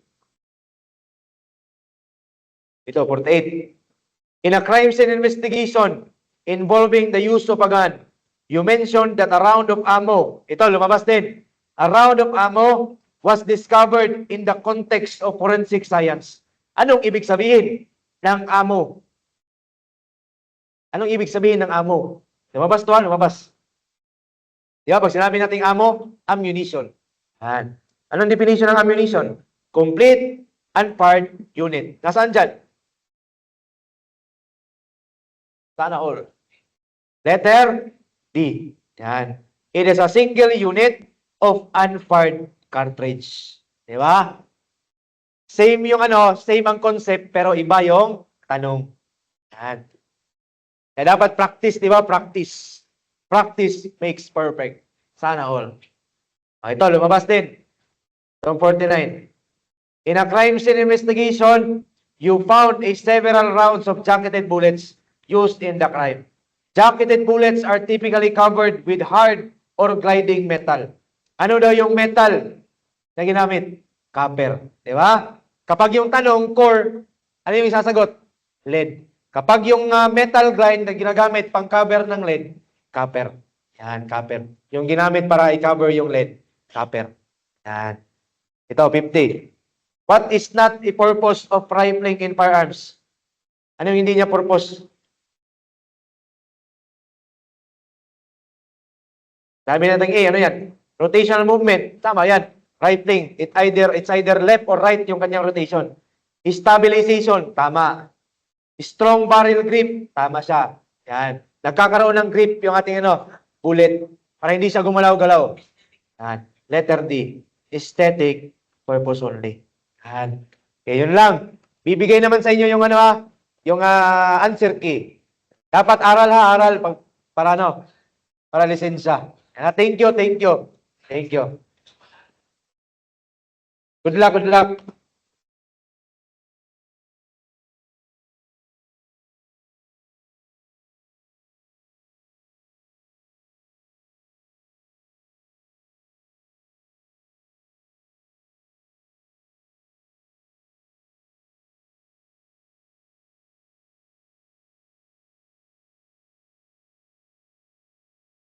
Ito, 48. In a crime scene investigation involving the use of a gun, you mentioned that a round of ammo, ito, lumabas din. A round of ammo was discovered in the context of forensic science. Anong ibig sabihin ng ammo? Anong ibig sabihin ng ammo? Lumabas to, lumabas. Di ba? Pag sinabi natin ammo, ammunition. Yan. Anong definition ng ammunition? Complete unfired unit. Nasaan dyan? Sana all. Letter D. Yan. It is a single unit of unfired cartridge. Di ba? Same yung same ang concept, pero iba yung tanong. Yan. Kaya dapat practice, di ba? Practice. Practice makes perfect. Sana all. Ito, lumabas din. Itong 49. In a crime scene investigation, you found several rounds of jacketed bullets used in the crime. Jacketed bullets are typically covered with hard or gliding metal. Ano daw yung metal na ginamit? Copper. Di ba? Kapag yung tanong, core, ano yung isasagot? Lead. Kapag yung metal glide na ginagamit pang cover ng lead, copper. Yan, copper. Yung ginamit para i-cover yung lead, copper. Yan. Ito, 50. What is not the purpose of rifling in firearms? Ano yung hindi niya purpose? Sabi natin ano yan? Rotational movement. Tama yan. Rifling. It's either left or right yung kanyang rotation. Stabilization. Tama. Strong barrel grip. Tama siya. Yan. Nagkakaroon ng grip yung ating bullet para hindi siya gumalaw-galaw. Yan. Letter D. Aesthetic purpose only. Yan. Okay, yun lang. Bibigay naman sa inyo yung yung answer key. Dapat aral aral para para lisensya. Thank you, thank you. Thank you. Good luck, good luck.